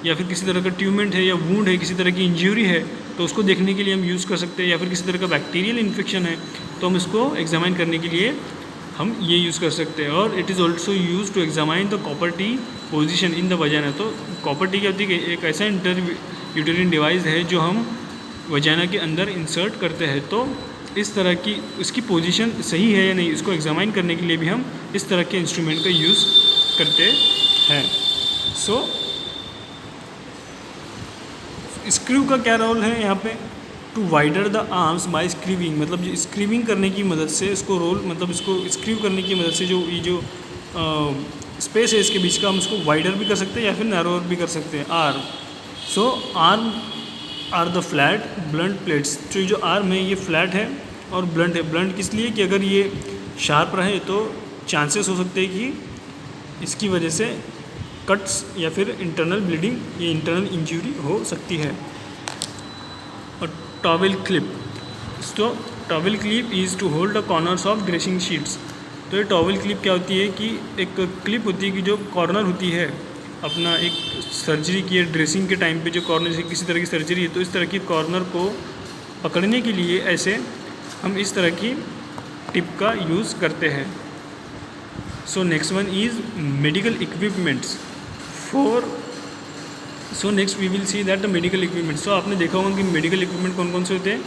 या फिर किसी तरह का ट्यूमेंट है या वूंड है, किसी तरह की इंजरी है, तो उसको देखने के लिए हम यूज़ कर सकते हैं। या फिर किसी तरह का बैक्टीरियल इन्फेक्शन है तो हम इसको एग्जामाइन करने के लिए हम ये यूज़ कर सकते हैं। और it is also use to examine the copper T position in the vagina. तो कॉपर टी क्या होती है? एक ऐसा यूटेरिन डिवाइस है जो हम वजाइना के अंदर इंसर्ट करते हैं। तो इस तरह की उसकी पोजीशन सही है या नहीं, इसको एग्जामाइन करने के लिए भी हम इस तरह के इंस्ट्रूमेंट का यूज़ करते हैं। सो स्क्रू का क्या रोल है यहाँ पे? To wider the arms by screwing. मतलब जो स्क्रीविंग करने की मदद से इसको रोल, मतलब इसको स्क्रीव करने की मदद से जो स्पेस है इसके बीच का, हम इसको वाइडर भी कर सकते हैं या फिर नैरोअर भी कर सकते हैं। Arm, so arm are the flat blunt plates. तो जो आर्म है ये फ्लैट है और ब्लंट है। ब्लंट किस लिए? कि अगर ये शार्प रहे तो चांसेस हो सकते हैं कि इसकी वजह से कट्स या फिर इंटरनल ब्लीडिंग या इंटरनल इंजरी हो सकती है। और टॉवेल क्लिप, तो towel clip is to hold the corners of dressing sheets. तो ये टॉवेल क्लिप क्या होती है कि एक क्लिप होती है कि जो कॉर्नर होती है अपना, एक सर्जरी की है ड्रेसिंग के टाइम पे जो कॉर्नर से किसी तरह की सर्जरी है, तो इस तरह की कॉर्नर को पकड़ने के लिए ऐसे हम इस तरह की टिप का यूज़ करते हैं। So next one is medical equipments for. So next we will see that the medical equipment. So आपने देखा होगा कि मेडिकल इक्विपमेंट कौन कौन से होते हैं,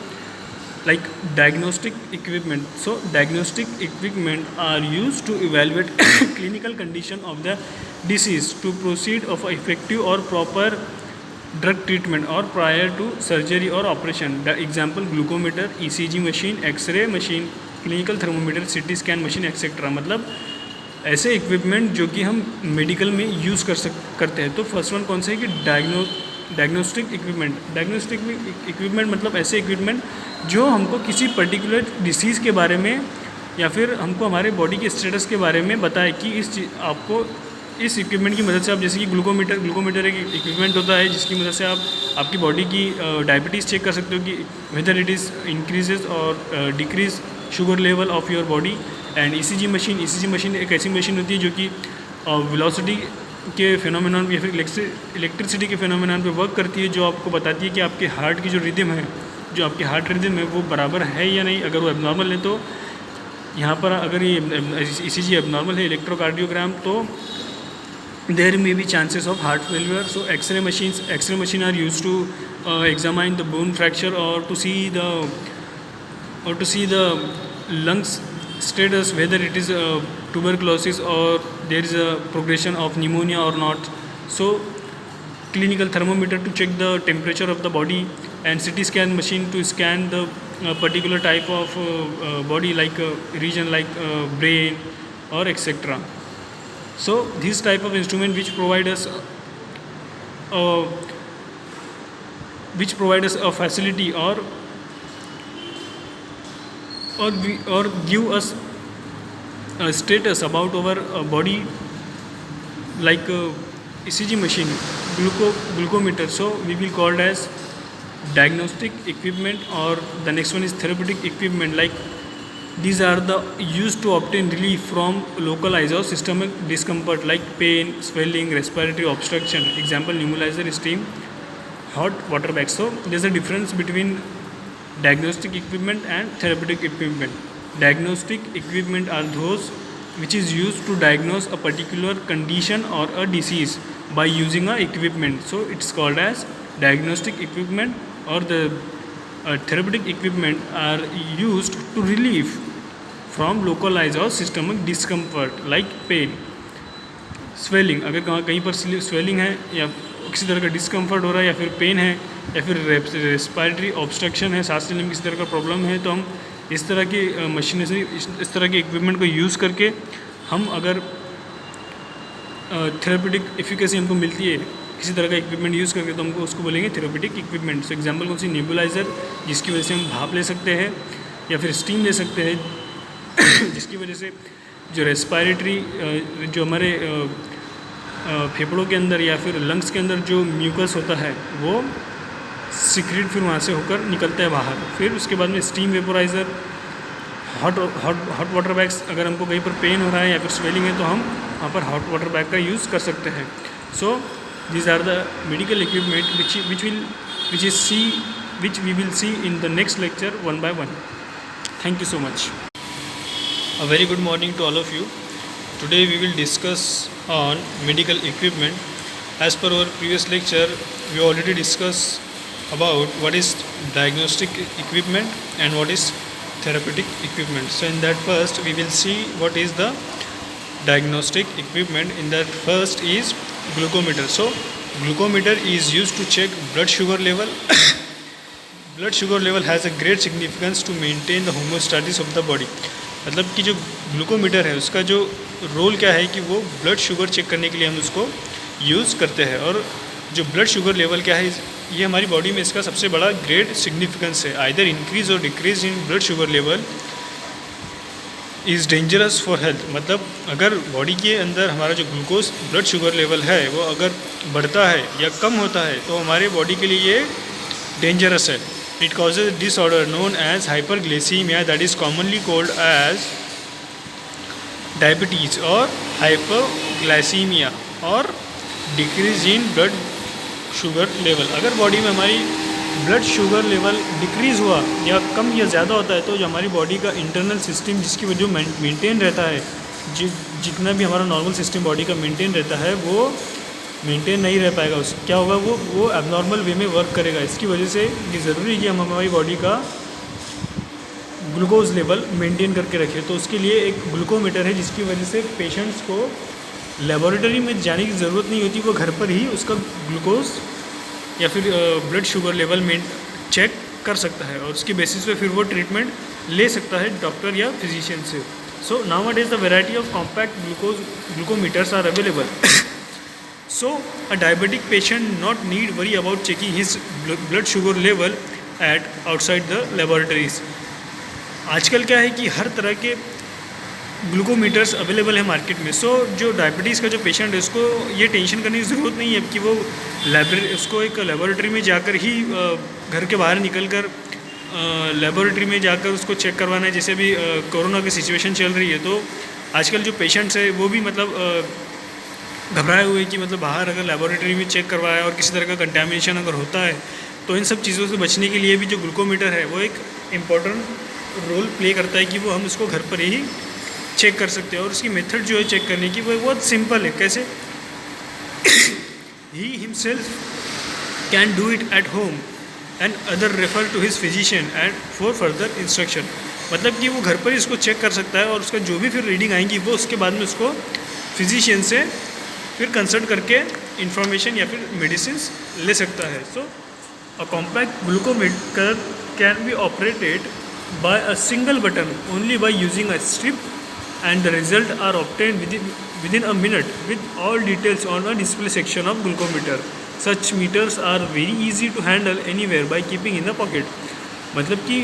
like diagnostic equipment. So diagnostic equipment are use to evaluate clinical condition of the disease to proceed of effective और प्रॉपर ड्रग ट्रीटमेंट और प्रायर टू सर्जरी और operation. The example glucometer, ECG machine, X-ray machine, clinical thermometer, CT scan machine etcetera. मतलब ऐसे equipment जो कि हम medical में use करते हैं। तो फर्स्ट वन कौन सा है कि डायग्नोस्टिक इक्विपमेंट। डायग्नोस्टिक इक्विपमेंट मतलब ऐसे इक्विपमेंट जो हमको किसी पर्टिकुलर डिसीज़ के बारे में या फिर हमको हमारे बॉडी के स्टेटस के बारे में बताए कि आपको इस इक्विपमेंट की मदद से आप जैसे कि ग्लूकोमीटर एक इक्विपमेंट होता है जिसकी मदद से आप आपकी बॉडी की डायबिटीज़ चेक कर सकते हो कि वेदर इट इज़ इंक्रीजेज और decrease sugar level of your body. And ECG machine एक ऐसी मशीन होती है जो कि वेलोसिटी के फिनोमेनन या फिर इलेक्ट्रिसिटी के फिनोमेनन पे वर्क करती है, जो आपको बताती है कि आपके हार्ट की जो रिदम है, जो आपकी हार्ट रिदम है वो बराबर है या नहीं। अगर वो एबनॉर्मल है तो यहाँ पर, अगर ये ईसीजी एबनॉर्मल है, इलेक्ट्रोकार्डियोग्राम, तो there may be chances of heart failure. So X-ray machine are use to examine the bone fracture और to see the lungs status, whether it is tuberculosis or there is a progression of pneumonia or not. So clinical thermometer to check the temperature of the body, and CT scan machine to scan the particular type of body, like region like brain or etc. So this type of instrument which provide us a facility or give us a status about our body, like ECG machine, glucometer. So we will call it as diagnostic equipment, or the next one is therapeutic equipment. Like these are the used to obtain relief from localized or systemic discomfort like pain, swelling, respiratory obstruction. Example, nebulizer, steam, hot water bags. So there's a difference between diagnostic equipment and therapeutic equipment. Diagnostic equipment are those which is used to diagnose a particular condition or a disease by using a equipment. So it's called as diagnostic equipment, or the therapeutic equipment are used to relieve from localized or systemic discomfort like pain, swelling. अगर कहीं पर swelling है या किसी तरह का discomfort हो रहा है या फिर पेन है या फिर रेस्पिरेटरी ऑब्स्ट्रक्शन है, सांस लेने में किसी तरह का प्रॉब्लम है, तो हम इस तरह की मशीनरी, इस तरह के इक्विपमेंट को यूज़ करके हम अगर थेरेपेटिक एफिकेसी हमको मिलती है किसी तरह का इक्विपमेंट यूज़ करके, तो हमको उसको बोलेंगे थेरेपेटिक इक्विपमेंट। सो एग्जांपल कौन सी, नेबुलाइज़र, जिसकी वजह से हम भाप ले सकते हैं या फिर स्टीम ले सकते हैं, जिसकी वजह से जो रेस्पिरेटरी जो हमारे फेफड़ों के अंदर या फिर लंग्स के अंदर जो म्यूकस होता है वो सीक्रेट फिर वहाँ से होकर निकलता है बाहर। फिर उसके बाद में steam vaporiser, hot water bags, अगर हमको कहीं पर पेन हो रहा है या फिर स्वेलिंग है तो हम वहाँ पर हॉट वाटर बैग का यूज़ कर सकते हैं। सो these are the medical equipment which we will see in the next lecture one by one. Thank you so much. A very good morning to all of you. Today we will discuss on medical equipment. As per our previous lecture, we already discussed about what is diagnostic equipment and what is therapeutic equipment. So in that first we will see what is the diagnostic equipment. In that first is glucometer. So glucometer is used to check blood sugar level. Blood sugar level has a great significance to maintain the homeostasis of the body. मतलब कि जो glucometer है उसका जो role क्या है कि वो ब्लड शुगर चेक करने के लिए हम उसको यूज़ करते हैं। और जो ब्लड शुगर लेवल क्या है, ये हमारी बॉडी में इसका सबसे बड़ा ग्रेट सिग्निफिकेंस है। आइदर इंक्रीज और decrease in blood sugar level is dangerous for health. मतलब अगर बॉडी के अंदर हमारा जो ग्लूकोज ब्लड शुगर लेवल है वो अगर बढ़ता है या कम होता है तो हमारे बॉडी के लिए ये डेंजरस है। It causes disorder known as hyperglycaemia, that is commonly called as diabetes और हाइपरग्लाइसीमिया और decrease in blood sugar level. अगर बॉडी में हमारी ब्लड शुगर लेवल डिक्रीज़ हुआ या कम या ज़्यादा होता है तो जो हमारी बॉडी का इंटरनल सिस्टम जिसकी वजह मेंटेन रहता है, जितना भी हमारा नॉर्मल सिस्टम बॉडी का मेंटेन रहता है वो मेंटेन नहीं रह पाएगा। उस क्या होगा, वो एबनॉर्मल वे में वर्क करेगा। इसकी वजह से ये ज़रूरी है कि हम हमारी बॉडी का ग्लूकोज लेवल मेंटेन करके रखें। तो उसके लिए एक ग्लूकोमीटर है जिसकी वजह से पेशेंट्स को लेबोरेटरी में जाने की ज़रूरत नहीं होती, वो घर पर ही उसका ग्लूकोज या फिर ब्लड शुगर लेवल में चेक कर सकता है और उसके बेसिस पे फिर वो ट्रीटमेंट ले सकता है डॉक्टर या फिजिशियन से। So nowadays the variety of compact glucometers are available. So a diabetic patient not need worry about checking his blood sugar level at outside the laboratories. आजकल क्या है कि हर तरह के ग्लूकोमीटर्स अवेलेबल है मार्केट में। सो जो डायबिटीज़ का जो पेशेंट है उसको ये टेंशन करने की ज़रूरत नहीं है कि वो उसको एक लेबोरेटरी में जाकर ही घर के बाहर निकल कर लेबोरेटरी में जाकर उसको चेक करवाना है। जैसे भी कोरोना की सिचुएशन चल रही है तो आजकल जो पेशेंट्स है वो भी मतलब घबराए हुए कि मतलब बाहर अगर लेबोरेटरी में चेक करवाया और किसी तरह का कंटेमिनेशन अगर होता है तो इन सब चीज़ों से बचने के लिए भी जो ग्लूकोमीटर है वो एक इम्पॉर्टेंट रोल प्ले करता है कि वो हम उसको घर पर ही चेक कर सकते हैं। और उसकी मेथड जो है चेक करने की वो बहुत सिंपल है। कैसे? He himself can do it at home and other refer to his physician and for further instruction. मतलब कि वो घर पर ही इसको चेक कर सकता है और उसका जो भी फिर रीडिंग आएंगी वो उसके बाद में उसको फिजिशियन से फिर कंसल्ट करके इंफॉर्मेशन या फिर मेडिसिन ले सकता है। So a compact glucometer can be operated by a single button only by using a strip, and the result are obtained within a minute with all details on a display section of glucometer. Such meters are very easy to handle anywhere by keeping in the pocket. मतलब कि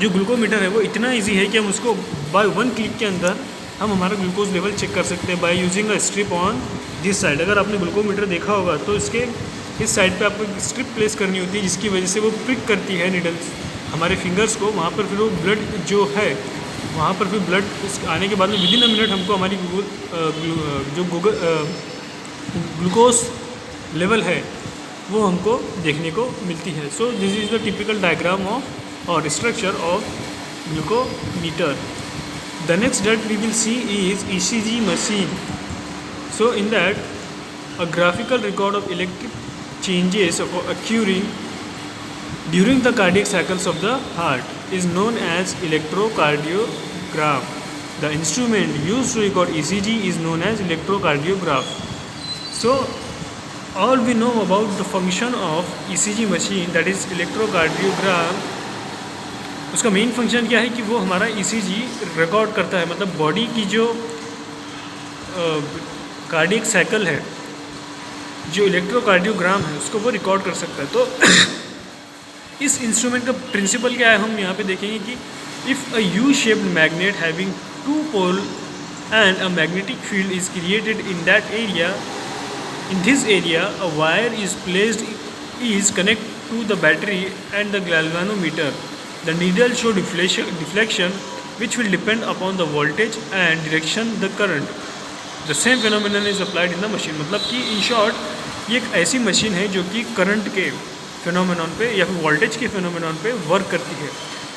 जो glucometer है वो इतना easy है कि हम उसको बाय वन क्लिक के अंदर हम हमारा ग्लूकोज लेवल चेक कर सकते हैं by using a strip on this side. अगर आपने ग्लूकोमीटर देखा होगा तो इसके इस साइड पे आपको स्ट्रिप प्लेस करनी होती है जिसकी वजह से वो प्रिक करती है निडल्स हमारे फिंगर्स को। वहाँ पर फिर वो ब्लड जो है वहाँ पर फिर ब्लड आने के बाद में विदिन अ मिनट हमको हमारी जो ग्लूकोज लेवल है वो हमको देखने को मिलती है। So this is the typical diagram of और structure of glucometer. The next that we will see is ECG machine. So in that a graphical record of electric changes occurring during the cardiac cycles of the heart is known as electrocardiogram. The instrument used to record ECG is known as electrocardiograph. So all we know about the function of ECG machine, that is electrocardiogram, उसका main function क्या है कि वो हमारा ECG record करता है। मतलब body की जो कार्डियक साइकिल है, जो इलेक्ट्रोकार्डियोग्राम है, उसको वो रिकॉर्ड कर सकता है। तो इस इंस्ट्रूमेंट का प्रिंसिपल क्या है हम यहाँ पे देखेंगे कि if a U shaped magnet having two pole and a magnetic field is created in that area, in this area a wire is placed is connect to the battery and the galvanometer. The needle show deflection which will depend upon the voltage and direction the current. The same phenomenon is applied in the machine. मतलब कि in short ये एक ऐसी machine है जो कि current के फिनोमेनॉन पे या फिर वोल्टेज के फिनोमेनॉन पे वर्क करती है।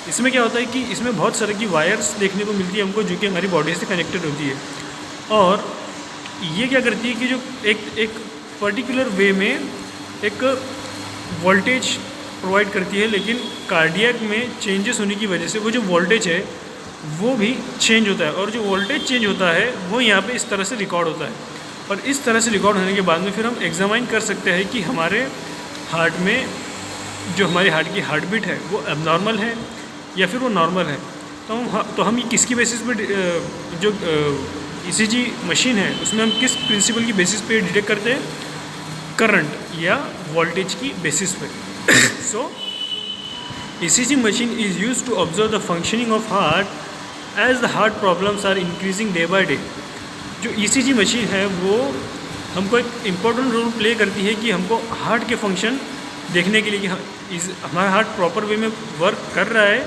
इसमें क्या होता है कि इसमें बहुत सारे की वायर्स देखने को मिलती है हमको जो कि हमारी बॉडी से कनेक्टेड होती है और ये क्या करती है कि जो एक पर्टिकुलर वे में एक वोल्टेज प्रोवाइड करती है, लेकिन कार्डियक में चेंजेस होने की वजह से वो जो वोल्टेज है वो भी चेंज होता है और जो वोल्टेज चेंज होता है वो यहाँ पे इस तरह से रिकॉर्ड होता है और इस तरह से रिकॉर्ड होने के बाद में फिर हम एग्जामाइन कर सकते हैं कि हमारे हार्ट में जो हमारे हार्ट की हार्ट बीट है वो एबनॉर्मल है या फिर वो नॉर्मल है। तो हम ये किसकी बेसिस पे जो ECG मशीन है उसमें हम किस प्रिंसिपल की बेसिस पे डिटेक्ट करते हैं? करंट या वोल्टेज की बेसिस पे। So ECG machine is use to observe the functioning of heart as the heart problems are increasing day by day. जो ECG मशीन है वो हमको एक इम्पोर्टेंट रोल प्ले करती है कि हमको हार्ट के फंक्शन देखने के लिए कि हमारा हार्ट प्रॉपर वे में वर्क कर रहा है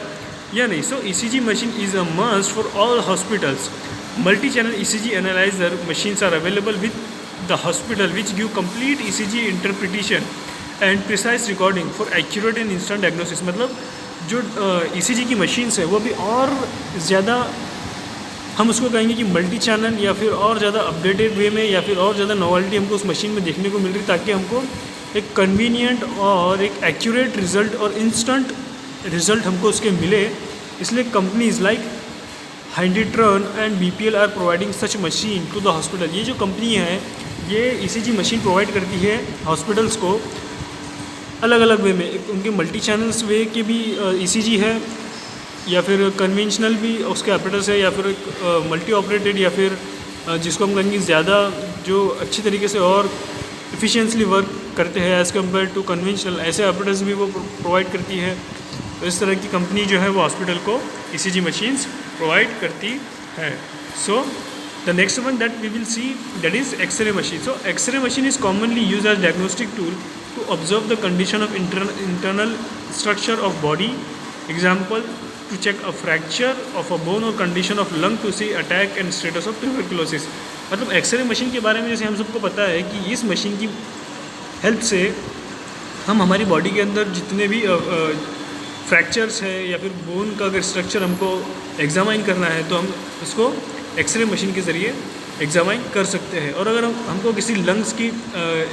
या नहीं। So ECG machine is a must for all hospitals. Multi channel ECG analyser machines are available with the hospital which give complete ECG interpretation and precise recording for accurate and instant diagnosis. मतलब जो ECG की machines है वो भी और ज़्यादा हम उसको कहेंगे कि मल्टी चैनल या फिर और ज़्यादा अपडेटेड वे में या फिर और ज़्यादा नॉवेल्टी हमको उस मशीन में देखने को मिल रही ताकि हमको एक कन्वीनियंट और एक एक्यूरेट रिज़ल्ट और इंस्टेंट रिज़ल्ट हमको उसके मिले। इसलिए कंपनीज लाइक हाइंडिट्रॉन and BPL are providing such machine to the hospital. ये जो कंपनी है ये ECG मशीन प्रोवाइड करती है हॉस्पिटल्स को अलग अलग वे में। उनके मल्टी चैनल्स वे के भी ECG है या फिर कन्वेंशनल भी उसके ऑपरेटर्स है या फिर मल्टी ऑपरेटेड या फिर जिसको हम कहेंगे ज़्यादा जो अच्छी तरीके से और एफिशिएंटली वर्क करते हैं एज़ कम्पेयर टू कन्वेंशनल, ऐसे ऑपरेटर्स भी वो प्रोवाइड करती है। तो इस तरह की कंपनी जो है वो हॉस्पिटल को ECG मशीन्स प्रोवाइड करती है। So the next one that we will see, that is X-ray machine. So X-ray machine is commonly used as diagnostic tool to observe the condition of internal structure of body. Example, to check a fracture of a bone or condition of lung to see attack and status of tuberculosis. मतलब x ray machine के बारे में जैसे हम सबको पता है कि इस मशीन की हेल्प से हम हमारी बॉडी के अंदर जितने भी फ्रैक्चर्स है या फिर बोन का अगर स्ट्रक्चर हमको एग्जामाइन करना है तो हम उसको एक्सरे मशीन के ज़रिए एग्जामाइन कर सकते हैं। और अगर हमको किसी लंग्स की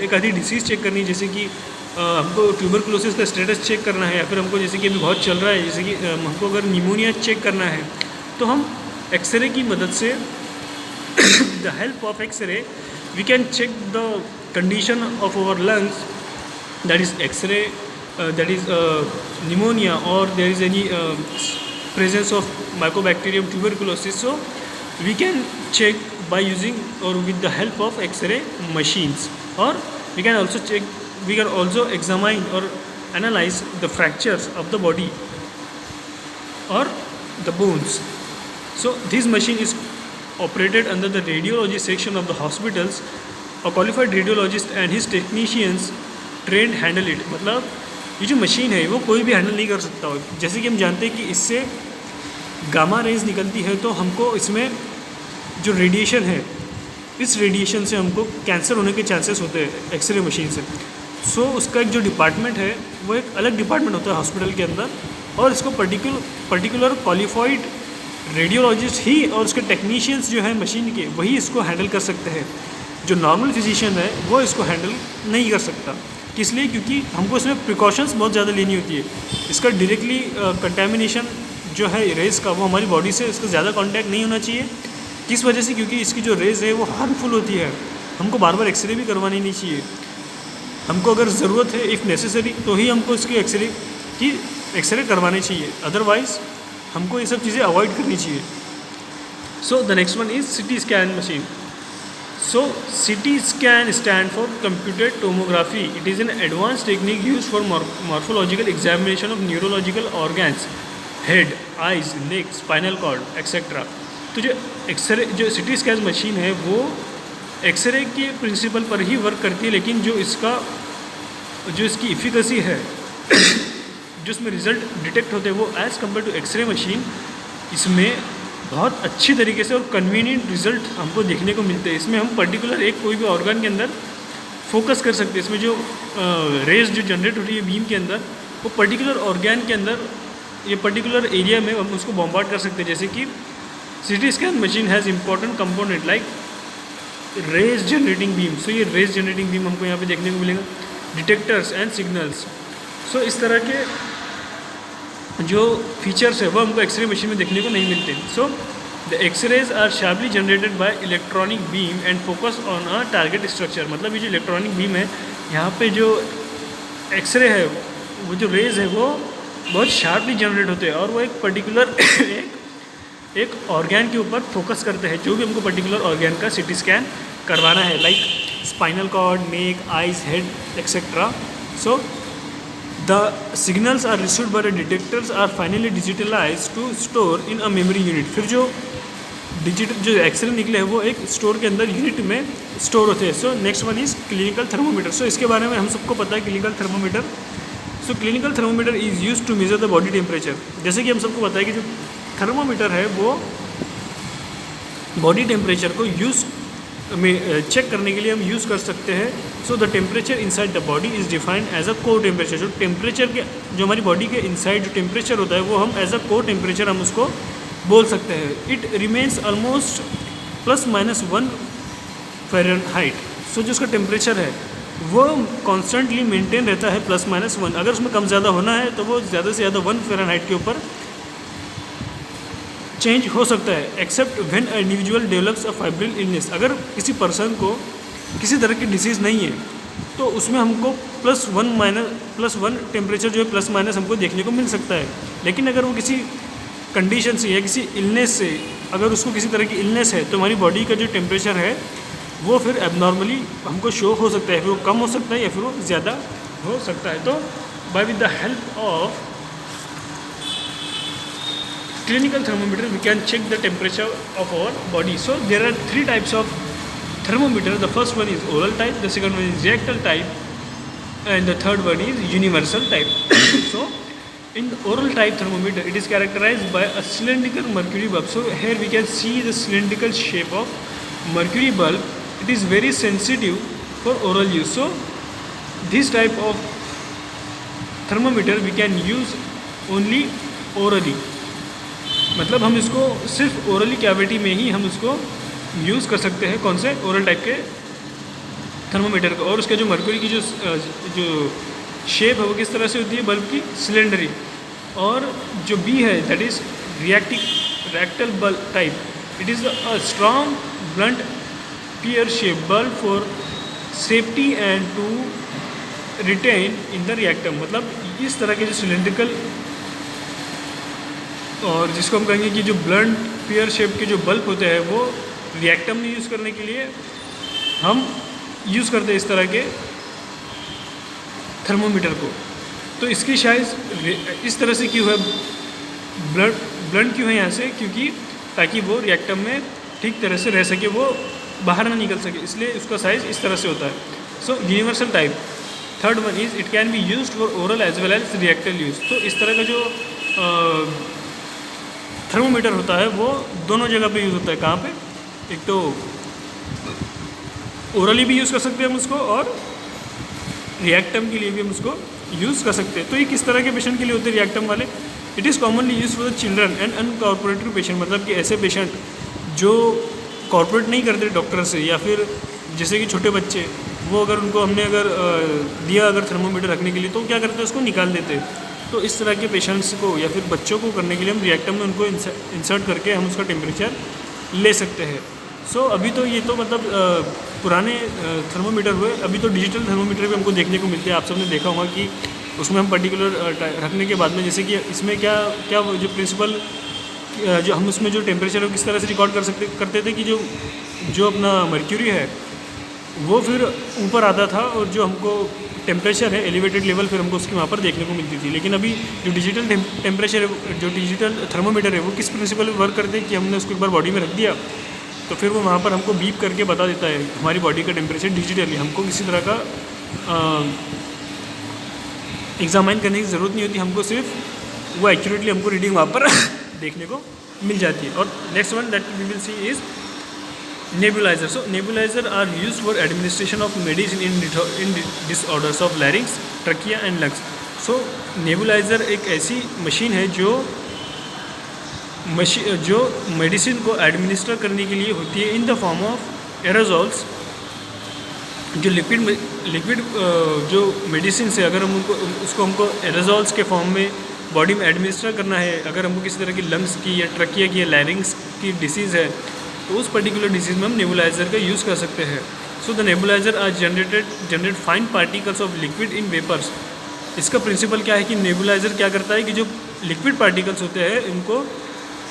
एक आधी डिसीज़ चेक करनी है, जैसे कि हमको ट्यूबरकुलोसिस का स्टेटस चेक करना है, या फिर हमको जैसे कि अभी बहुत चल रहा है जैसे कि हमको अगर निमोनिया चेक करना है, तो हम एक्सरे की मदद से the help of X-ray we can check the condition of our lungs, that is X-ray, that is pneumonia, और there is any presence of mycobacterium tuberculosis. So we can check by using or with the help of X-ray machines, or we can also examine or analyze the fractures of the body or the bones. So this machine is operated under the radiology section of the hospitals. A qualified radiologist and his technicians trained handle it. मतलब ये जो machine है वो कोई भी handle नहीं कर सकता हो। जैसे कि हम जानते हैं कि इससे गामा रेज निकलती है, तो हमको इसमें जो रेडिएशन है, इस रेडिएशन से हमको कैंसर होने के चांसेस होते हैं एक्सरे मशीन से। सो उसका एक जो डिपार्टमेंट है वो एक अलग डिपार्टमेंट होता है हॉस्पिटल के अंदर, और इसको पर्टिकुलर क्वालिफाइड रेडियोलॉजिस्ट ही और उसके टेक्नीशियंस जो है मशीन के, वही इसको हैंडल कर सकते हैं। जो नॉर्मल फिजिशियन है वो इसको हैंडल नहीं कर सकता। इसलिए क्योंकि हमको इसमें प्रिकॉशंस बहुत ज़्यादा लेनी होती है। इसका डायरेक्टली कंटेमिनेशन जो है रेज़ का, वो हमारी बॉडी से इसका ज़्यादा कांटेक्ट नहीं होना चाहिए। किस वजह से? क्योंकि इसकी जो रेज़ है वो हार्मफुल होती है। हमको बार बार एक्सरे भी करवानी नहीं चाहिए। हमको अगर ज़रूरत है इफ़ नेसेसरी तो ही हमको इसकी एक्सरे करवानी चाहिए, अदरवाइज़ हमको ये सब चीज़ें अवॉइड करनी चाहिए। सो the next one is CT scan machine. So CT scan stand for computed tomography. It is an advanced technique used for morphological examination of neurological organs, head, eyes, neck, spinal cord, etc. तो जो x ray जो CT scan machine है वो x ray के principal पर ही work करती है, लेकिन जो इसकी इफिकेसी है जो इसमें रिजल्ट डिटेक्ट होते हैं वो as compare to X-ray machine इसमें बहुत अच्छी तरीके से और कन्वीनियंट रिज़ल्ट हमको देखने को मिलते हैं। इसमें हम पर्टिकुलर एक कोई भी ऑर्गन के अंदर फोकस कर सकते हैं। इसमें जो रेज जो जनरेट हो रही है बीम के अंदर, वो पर्टिकुलर ऑर्गन के अंदर ये पर्टिकुलर एरिया में हम उसको बॉम्बार्ड कर सकते हैं। जैसे कि CT scan machine has important component like rays generating beam. So ये रेज जनरेटिंग बीम हमको यहाँ पे देखने को मिलेगा, डिटेक्टर्स एंड सिग्नल्स। सो इस तरह के जो फीचर्स है वो हमको एक्सरे मशीन में देखने को नहीं मिलते। So the X-rays are sharply generated by electronic beam and focus on a target structure. मतलब ये जो इलेक्ट्रॉनिक बीम है, यहाँ पे जो एक्सरे है वो जो रेज है वो बहुत शार्पली जनरेट होते हैं, और वो एक पर्टिकुलर एक ऑर्गन के ऊपर फोकस करते हैं। जो भी हमको पर्टिकुलर ऑर्गन का CT स्कैन करवाना है, like spinal cord, neck, eyes, head etcetera. So the signals are received by the detectors are finally digitalized to store in a memory unit. फिर जो एक्सरे निकले हैं वो एक स्टोर के अंदर यूनिट में स्टोर होते हैं। So next one is clinical thermometer. So इसके बारे में हम सबको पता है clinical thermometer. So clinical thermometer is use to measure the body temperature. जैसे कि हम सबको पता है कि जो थर्मोमीटर है वो बॉडी टेम्परेचर को में चेक करने के लिए हम यूज़ कर सकते हैं. So the temperature inside the body is defined as a core temperature. जो टेम्परेचर के जो हमारी बॉडी के इनसाइड जो टेम्परेचर होता है वो हम एज अ कोर टेम्परेचर हम उसको बोल सकते हैं. It remains almost +-1 Fahrenheit. So जो उसका टेम्परेचर है वो कॉन्स्टेंटली मेंटेन रहता है +-1. अगर उसमें कम ज़्यादा होना है तो वो ज़्यादा से ज़्यादा 1 फ़ारेनहाइट के ऊपर चेंज हो सकता है. Except when a individual develops a fibril illness. अगर किसी पर्सन को किसी तरह की डिसीज़ नहीं है तो उसमें हमको +1 टेम्परेचर जो है +- हमको देखने को मिल सकता है. लेकिन अगर वो किसी कंडीशन से या किसी इलनेस से अगर उसको किसी तरह की इलनेस है तो हमारी बॉडी का जो टेम्परेचर है वो फिर एबनॉर्मली हमको शो हो सकता है. फिर वो कम हो सकता है या फिर वो ज़्यादा हो सकता है. तो by with the help of clinical thermometer, we can check the temperature of our body. So there are three types of thermometer. The first one is oral type, the second one is rectal type, and the third one is universal type. So in the oral type thermometer, it is characterized by a cylindrical mercury bulb. So here we can see the cylindrical shape of mercury bulb. It is very sensitive for oral use. So this type of thermometer we can use only orally. मतलब हम इसको सिर्फ orally cavity में ही हम उसको use कर सकते हैं, कौन से, ओरल टाइप के थर्मोमीटर को. और उसका जो मर्क्यूरी की जो शेप है वो किस तरह से होती है, बल्ब की सिलेंडरी. और जो बी है that is rectal bulb type. It is a strong blunt pear shape bulb for safety and to retain in the rectum. मतलब इस तरह के जो सिलेंड्रिकल और जिसको हम कहेंगे कि जो ब्लंट पियर शेप के जो बल्ब होते हैं वो रिएक्टम में यूज़ करने के लिए हम यूज़ करते हैं इस तरह के थर्मोमीटर को. तो इसकी शायद इस तरह से क्यों है, ब्लंट क्यों है यहाँ से, क्योंकि ताकि वो रिएक्टम में ठीक तरह से रह सके, वो बाहर ना निकल सके, इसलिए उसका साइज़ इस तरह से होता है. So universal type. Third one is it can be used for oral as well as rectal use. तो इस तरह का जो थर्मोमीटर होता है वो दोनों जगह पे यूज़ होता है. कहाँ पे, एक तो ओरली भी यूज़ कर सकते हैं हम उसको, और रिएक्टम के लिए भी हम उसको यूज़ कर सकते हैं. तो ये किस तरह के पेशेंट के लिए होते हैं रिएक्टम वाले. It is commonly use for the children and uncooperative patient. मतलब कि ऐसे पेशेंट जो कॉर्पोरेट नहीं करते डॉक्टर से, या फिर जैसे कि छोटे बच्चे, वो अगर उनको हमने अगर दिया अगर थर्मोमीटर रखने के लिए, तो क्या करते हैं, उसको निकाल देते हैं. तो इस तरह के पेशेंट्स को या फिर बच्चों को करने के लिए हम रिएक्टम में उनको इंसर्ट करके हम उसका टेम्परेचर ले सकते हैं. सो अभी तो ये तो मतलब पुराने थर्मोमीटर हुए. अभी तो डिजिटल थर्मोमीटर भी हमको देखने को मिलते हैं. आप सबने देखा होगा कि उसमें हम पर्टिकुलर रखने के बाद में, जैसे कि इसमें क्या क्या जो प्रिंसिपल जो हम उसमें जो टेम्परेचर है किस तरह से रिकॉर्ड करते थे कि जो अपना मर्क्यूरी है वो फिर ऊपर आता था, और जो हमको टेम्परेचर है एलिवेटेड लेवल फिर हमको उसकी वहाँ पर देखने को मिलती थी. लेकिन अभी जो डिजिटल टेम्परेचर है, जो डिजिटल थर्मोमीटर है, वो किस प्रिंसिपल पर वर्क करते हैं कि हमने उसको एक बार बॉडी में रख दिया तो फिर वो वहाँ पर हमको बीप करके बता देता है हमारी बॉडी का टेम्परेचर डिजिटली. हमको किसी तरह का एग्जामाइन करने की ज़रूरत नहीं होती, हमको सिर्फ वो एक्यूरेटली हमको रीडिंग वहाँ पर देखने को मिल जाती है. और next one that we will see is nebulizer. So nebulizer are used for administration of medicine in disorders of larynx, trachea and lungs. So nebulizer एक ऐसी मशीन है जो मेडिसिन को एडमिनिस्टर करने के लिए होती है इन द फॉर्म ऑफ एरोजॉल्स. जो लिक्विड जो मेडिसिन से अगर हम उसको हमको एरोजॉल्स के फॉर्म में बॉडी में एडमिनिस्टर करना है, अगर हमको किसी तरह की लंग्स की या ट्रकिया की या लैरिंग्स की डिसीज़ है, तो उस पर्टिकुलर डिसीज़ में हम नेबुलाइज़र का यूज़ कर सकते हैं. So the nebulizer are generate fine particles of liquid in vapours. इसका प्रिंसिपल क्या है कि नेबुलाइज़र क्या करता है कि जो लिक्विड पार्टिकल्स होते हैं उनको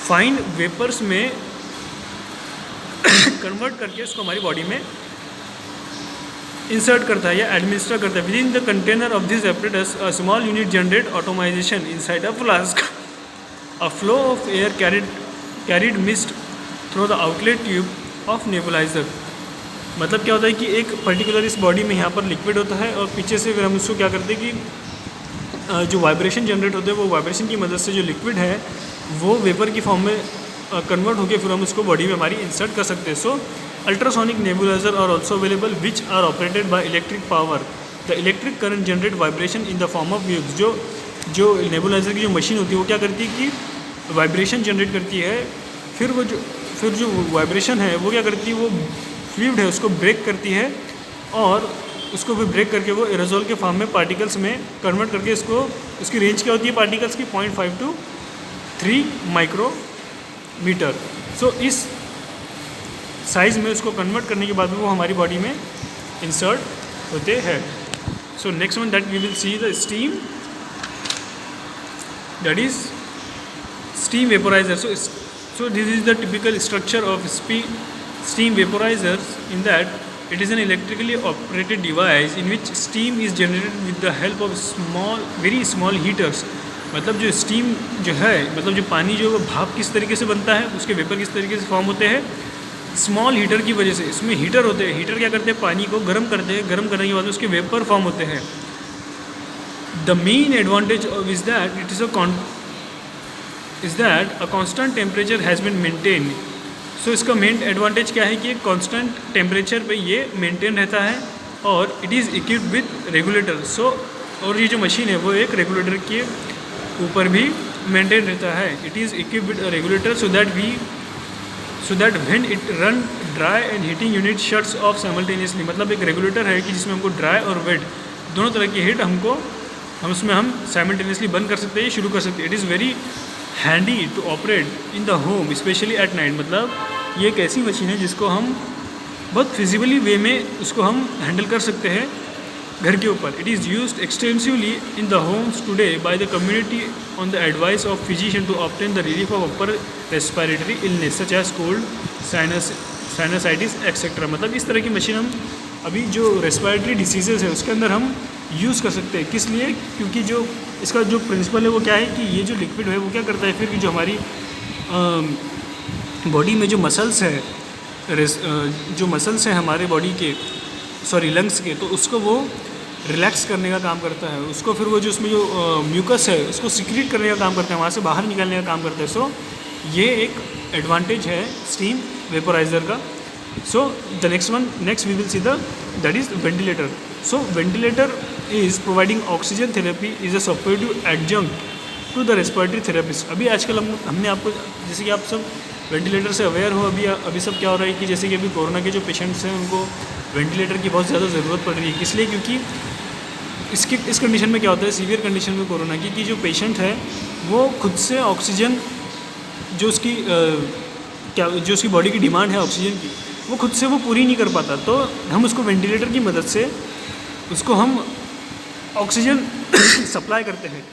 फाइन वेपर्स में कन्वर्ट करके उसको हमारी बॉडी में इंसर्ट करता है या एडमिनिस्टर करता है. With in the container of this apparatus a small unit generate automisation inside a flask. A flow of air carried mist through the outlet tube of nebuliser. मतलब क्या होता है कि एक पर्टिकुलर इस बॉडी में यहाँ पर लिक्विड होता है, और पीछे से फिर हम उसको क्या करते हैं कि जो वाइब्रेशन जनरेट होते हैं वो वाइब्रेशन की मदद से जो लिक्विड है वो वेपर की फॉर्म में कन्वर्ट होकर फिर हम उसको बॉडी में हमारी इंसर्ट कर सकते हैं. So ultrasonic nebuliser are also available which are operated by electric power. The electric current generate vibration in the form of waves. जो नेबुलाइज़र की जो मशीन होती है वो क्या करती है कि वाइब्रेशन जनरेट करती है, फिर जो वाइब्रेशन है वो क्या करती है, वो फ्लूइड है उसको ब्रेक करती है, और उसको भी ब्रेक करके वो एरोजोल के फॉर्म में पार्टिकल्स में कन्वर्ट करके उसकी रेंज क्या होती है पार्टिकल्स की 0.5 to 3 माइक्रोमीटर. सो इस साइज़ में उसको कन्वर्ट करने के बाद में वो हमारी बॉडी में इंसर्ट होते हैं. So next one that we will see the steam, that is steam vaporizer. So this is the typical structure of steam vaporizers, in that it is an electrically operated device in which steam is generated with the help of very small heaters. मतलब जो steam जो है, मतलब जो पानी जो भाप किस तरीके से बनता है, उसके वेपर किस तरीके से फॉर्म होते हैं, स्मॉल हीटर की वजह से। इसमें हीटर होते हैं, हीटर क्या करते हैं, पानी को गर्म करते हैं, गर्म करने के बाद उसके वेपर फॉर्म होते हैं। The main advantage is that it is that a constant temperature has been maintain. So इसका मेन एडवांटेज क्या है कि एक कांस्टेंट टेम्परेचर पे ये मेंटेन रहता है और it is equipped with regulator. So और ये जो मशीन है वो एक रेगुलेटर के ऊपर भी मेंटेन रहता है। It is equipped with regulator so that when it run dry and heating unit shuts of simultaneously. मतलब एक रेगुलेटर है कि जिसमें हमको ड्राई और वेट दोनों तरह की हीट हम उसमें हम साइमल्टेनियसली बंद कर सकते हैं, शुरू कर सकते हैं। It is very handy to operate in the home specially at night. मतलब ये एक ऐसी मशीन है जिसको हम बहुत फिजिबली वे में उसको हम हैंडल कर सकते हैं घर के ऊपर। It is used extensively in the homes today by the community on the advice of physician to obtain the relief of upper respiratory illness such as cold, sinusitis etcetera. मतलब इस तरह की मशीन हम अभी जो रेस्पिरेटरी डिसीजेज है उसके अंदर हम यूज़ कर सकते हैं। किस लिए? क्योंकि जो इसका जो प्रिंसिपल है वो क्या है कि ये जो लिक्विड है वो क्या करता है फिर कि जो हमारी बॉडी में जो मसल्स हैं हमारे बॉडी के, सॉरी लंग्स के, तो उसको वो रिलैक्स करने का काम करता है। उसको फिर वो जो उसमें जो म्यूकस है उसको सिक्रीट करने का काम करता है, वहाँ से बाहर निकालने का काम करता है। सो ये एक एडवांटेज है स्टीम वेपोराइज़र का। So the next we will see that is ventilator. So ventilator is providing oxygen therapy is a supportive adjunct to the respiratory therapist। अभी आजकल हमने आपको, जैसे कि आप सब वेंटिलेटर से अवेयर हो, अभी सब क्या हो रहा है कि जैसे कि अभी कोरोना के जो पेशेंट्स हैं उनको वेंटिलेटर की बहुत ज़्यादा ज़रूरत पड़ रही है। इसलिए क्योंकि इस कंडीशन में क्या होता है, सीवियर कंडीशन में कोरोना की, कि जो पेशेंट है वो खुद से ऑक्सीजन जो उसकी बॉडी की डिमांड है ऑक्सीजन की, वो खुद से वो पूरी नहीं कर पाता। तो हम उसको वेंटिलेटर की मदद से उसको हम ऑक्सीजन सप्लाई करते हैं।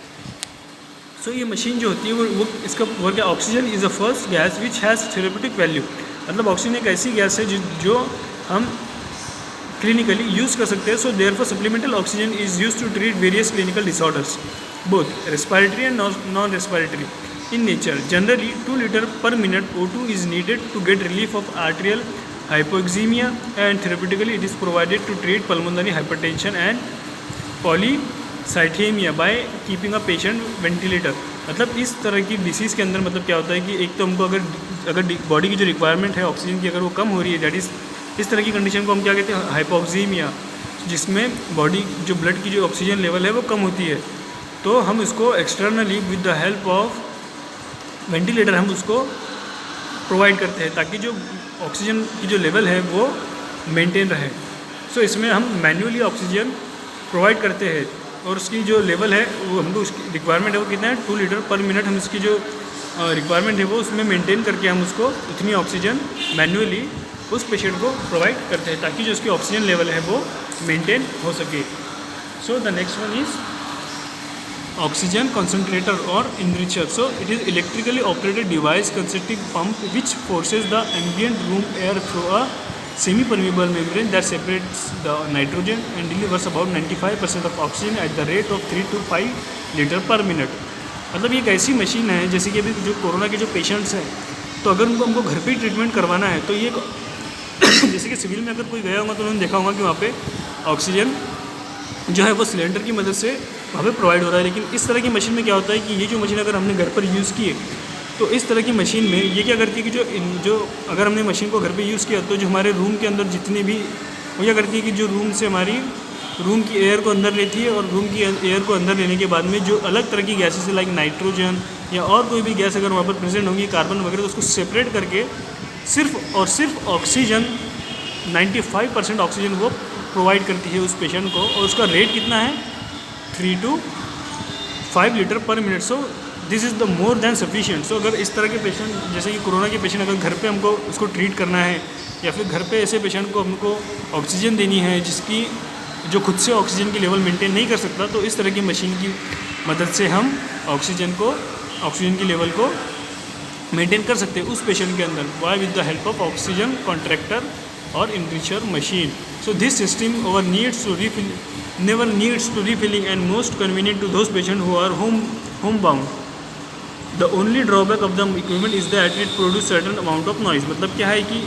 सो ये मशीन जो होती है वो इसका वर्क है, oxygen is a first gas which has therapeutic value. मतलब ऑक्सीजन एक ऐसी गैस है जो हम क्लिनिकली यूज़ कर सकते हैं। So therefore supplemental oxygen is used to treat various clinical disorders both respiratory and non respiratory in nature. Generally 2 litre पर minute O2 is needed to get relief of arterial hypoxemia and therapeutically it is provided to treat pulmonary hypertension and polycythaemia by keeping a patient ventilator. मतलब इस तरह की disease के अंदर मतलब क्या होता है कि एक तो हमको अगर बॉडी की जो रिक्वायरमेंट है ऑक्सीजन की अगर वो कम हो रही है, दैट इज़ इस तरह की कंडीशन को हम क्या कहते हैं, हाइपोक्सीमिया, जिसमें बॉडी जो ब्लड की जो ऑक्सीजन लेवल है वो कम होती है। तो हम उसको externally with the help of ventilator हम उसको प्रोवाइड करते हैं ताकि जो ऑक्सीजन की जो लेवल है वो मेंटेन रहे। सो इसमें हम मैन्युअली ऑक्सीजन प्रोवाइड करते हैं और उसकी जो लेवल है वो हमको उसकी रिक्वायरमेंट है वो कितना है 2 लीटर पर मिनट। हम उसकी जो रिक्वायरमेंट है वो उसमें मेंटेन करके हम उसको उतनी ऑक्सीजन मैन्युअली उस पेशेंट को प्रोवाइड करते हैं ताकि जो उसकी ऑक्सीजन लेवल है वो मेंटेन हो सके। So the next one is oxygen concentrator और enricher. So it is electrically operated device consisting pump which forces the ambient room air through a semi-permeable membrane that separates the nitrogen and delivers about 95% of oxygen at the rate of 3 to 5 litre पर minute. मतलब ये एक ऐसी machine है जैसे कि अभी जो कोरोना के जो पेशेंट्स हैं, तो अगर हमको घर पे ही ट्रीटमेंट करवाना है तो ये जैसे कि सिविल में अगर कोई गया होगा तो उन्होंने देखा होगा कि वहाँ पे ऑक्सीजन जो है वो सिलेंडर की मदद से वहाँ पे प्रोवाइड हो रहा है। लेकिन इस तरह की मशीन में क्या होता है कि ये जो मशीन अगर हमने घर पर यूज़ की है तो इस तरह की मशीन में ये क्या करती है कि जो अगर हमने मशीन को घर पे यूज़ किया तो जो हमारे रूम के अंदर जितने भी, वो क्या करती है कि जो रूम से हमारी रूम की एयर को अंदर लेती है और रूम की एयर को अंदर लेने के बाद में जो अलग तरह की गैसेस है लाइक नाइट्रोजन या और कोई भी गैस अगर वहाँ पर प्रेजेंट होंगी, कार्बन वगैरह, तो उसको सेपरेट करके सिर्फ और सिर्फ ऑक्सीजन 95% ऑक्सीजन वो प्रोवाइड करती है उस पेशेंट को। और उसका रेट कितना है 3 to 5 लीटर पर मिनट। So this is the more than sufficient. So अगर इस तरह के पेशेंट जैसे कि कोरोना के पेशेंट अगर घर पे हमको उसको ट्रीट करना है या फिर घर पे ऐसे पेशेंट को हमको ऑक्सीजन देनी है जिसकी जो खुद से ऑक्सीजन की लेवल मेंटेन नहीं कर सकता, तो इस तरह की मशीन की मदद से हम ऑक्सीजन की लेवल को मेंटेन कर सकते हैं उस पेशेंट के अंदर, why with the help of oxygen contractor और enricher machine. So this system over needs to never needs to refilling and most convenient to those patients who are homebound. The only drawback of the equipment is that it produce certain amount of noise. मतलब क्या है कि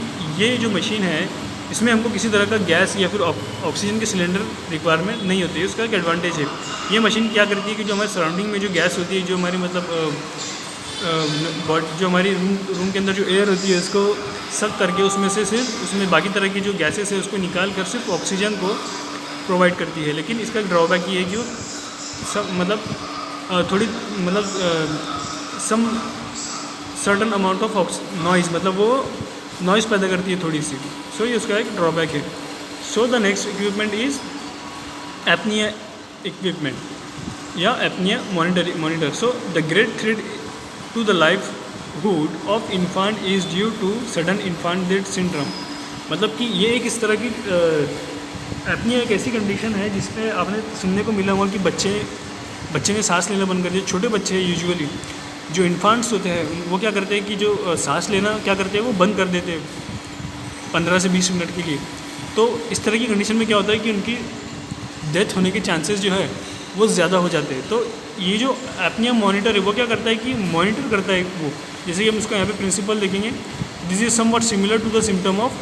ये जो machine है इसमें हमको किसी तरह का गैस या फिर ऑक्सीजन के सिलेंडर रिक्वायरमेंट नहीं होती है, उसका एक एडवांटेज है। ये मशीन क्या करती है कि जो हमारे सराउंडिंग में जो गैस होती है, जो हमारी मतलब जो हमारी रूम के अंदर जो एयर होती है उसको सक करके उसमें से सिर्फ उसमें बाकी तरह की जो गैसेस है उसको निकाल कर सिर्फ ऑक्सीजन को प्रोवाइड करती है। लेकिन इसका ड्रॉबैक ये है कि वो सब मतलब थोड़ी मतलब some certain amount of noise, मतलब वो नॉइज़ पैदा करती है थोड़ी सी। सो ये उसका एक ड्रॉबैक है। So the next equipment is apnoea equipment या apnoea monitor. So the great threat to the livelihood of infant is due to sudden infant death syndrome. मतलब कि ये एक इस तरह की एपनिया एक ऐसी कंडीशन है जिसमें आपने सुनने को मिला हुआ कि बच्चे ने सांस लेना बंद कर दिया। छोटे बच्चे यूजुअली जो इन्फांट्स होते हैं वो क्या करते हैं कि जो सांस लेना क्या करते हैं वो बंद कर देते हैं 15 से 20 मिनट के लिए। तो इस तरह की कंडीशन में क्या होता है कि उनकी डेथ होने के चांसेस जो है वो ज़्यादा हो जाते हैं। तो ये जो एपनिया मॉनिटर है वो क्या करता है कि मॉनिटर करता है वो, जैसे कि हम उसका यहाँ पे प्रिंसिपल देखेंगे, this is somewhat similar to the symptom of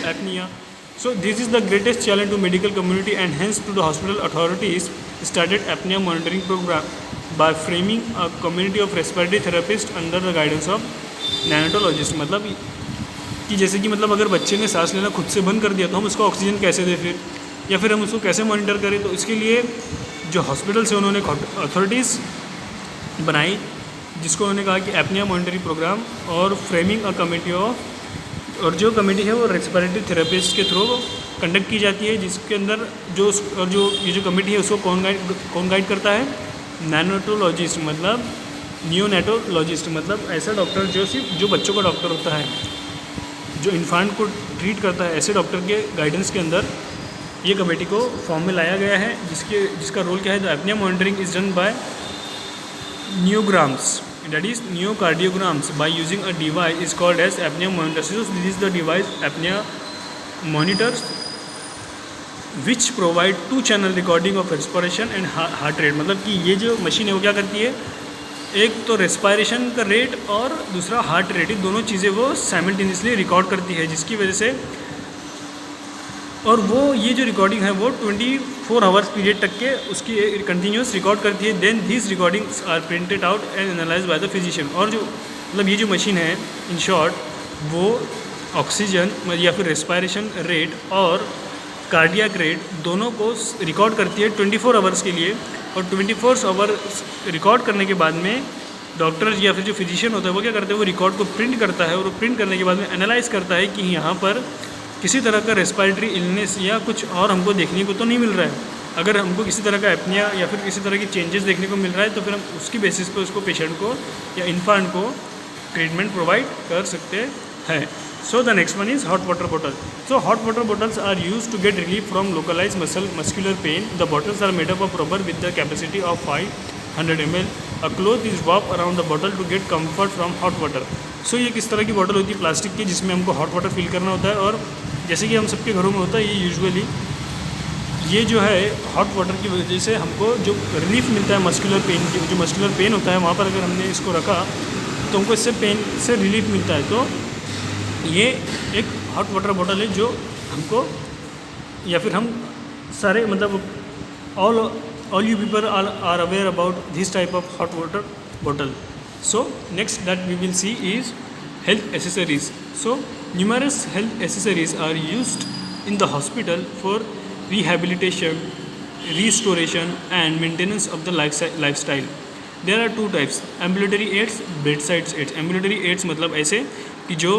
apnoea. So this is the greatest challenge to medical community and hence to the hospital authorities started apnea monitoring program by framing a community of respiratory therapists under the guidance of neonatologist। मतलब कि जैसे कि मतलब अगर बच्चे ने सांस लेना खुद से बंद कर दिया तो हम उसको ऑक्सीजन कैसे दें फिर, या फिर हम उसको कैसे मॉनिटर करें। तो इसके लिए जो हॉस्पिटल से उन्होंने अथॉरिटीज़ बनाई जिसको उन्होंने कहा कि एपनिया मॉनिटरिंग प्रोग्राम और फ्रेमिंग अ कमेटी ऑफ, और जो कमेटी है वो रेस्पिरेटरी थेरेपिस्ट के थ्रू कंडक्ट की जाती है, जिसके अंदर जो ये जो कमेटी है उसको कौन गाइड करता है, नेनोटोलॉजिस्ट मतलब नियोनेटोलॉजिस्ट, मतलब ऐसा डॉक्टर जो सिर्फ जो बच्चों का डॉक्टर होता है, जो इन्फांट को ट्रीट करता है, ऐसे डॉक्टर के गाइडेंस के अंदर ये कमेटी को फॉर्म में लाया गया है, जिसका रोल क्या है। The apnoea monitoring is done by neograms, that is neocardiograms by using a device is called as apnea monitor. So this is the device apnea monitors which provide 2-channel recording of respiration and heart rate। मतलब कि ये जो machine है वो क्या करती है, एक तो रेस्पायरेशन का रेट और दूसरा हार्ट रेट, ये दोनों चीज़ें वो साइमल्टेनियसली रिकॉर्ड करती है, जिसकी वजह से और वो ये जो रिकॉर्डिंग है वो 24 आवर्स पीरियड तक के उसकी कंटिन्यूस रिकॉर्ड करती है। Then this recordings are printed out and analyse by the physician. और जो मतलब ये जो मशीन है इन शॉर्ट वो ऑक्सीजन या फिर रेस्पायरेशन रेट और कार्डियक रेट दोनों को रिकॉर्ड करती है 24 आवर्स के लिए, और 24 आवर रिकॉर्ड करने के बाद में डॉक्टर या फिर जो फिजिशियन होता है वो क्या करते हैं, वो रिकॉर्ड को प्रिंट करता है, और वो प्रिंट करने के बाद में एनालाइज करता है कि यहाँ पर किसी तरह का रेस्पिरेटरी इलनेस या कुछ और हमको देखने को तो नहीं मिल रहा है। अगर हमको किसी तरह का एपनिया या फिर किसी तरह की चेंजेस देखने को मिल रहा है तो फिर हम उसकी बेसिस पे उसको पेशेंट को या इन्फांट को ट्रीटमेंट प्रोवाइड कर सकते हैं। So the next one is hot water bottle. So hot water bottles are use to get relief from localize muscular pain. The bottles are made up of rubber with the capacity of 500 ml। A cloth is wrap around the bottle to get comfort from hot water. So ये किस तरह की bottle होती है, plastic की, जिसमें हमको hot water fill करना होता है, और जैसे कि हम सबके घरों में होता है ये यूजुअली ये जो है हॉट वाटर की वजह से हमको जो रिलीफ मिलता है मस्कुलर पेन की, जो मस्कुलर पेन होता है वहाँ पर अगर हमने इसको रखा तो हमको इससे पेन से रिलीफ मिलता है। तो ये एक हॉट वाटर बॉटल है जो हमको या फिर हम सारे मतलब all you people are aware about this type of hot water bottle. So next that we will see is health accessories. So numerous health accessories are used in the hospital for rehabilitation, restoration and maintenance of the lifestyle. There are two types, ambulatory aids, bedside aids. Ambulatory aids मतलब ऐसे कि जो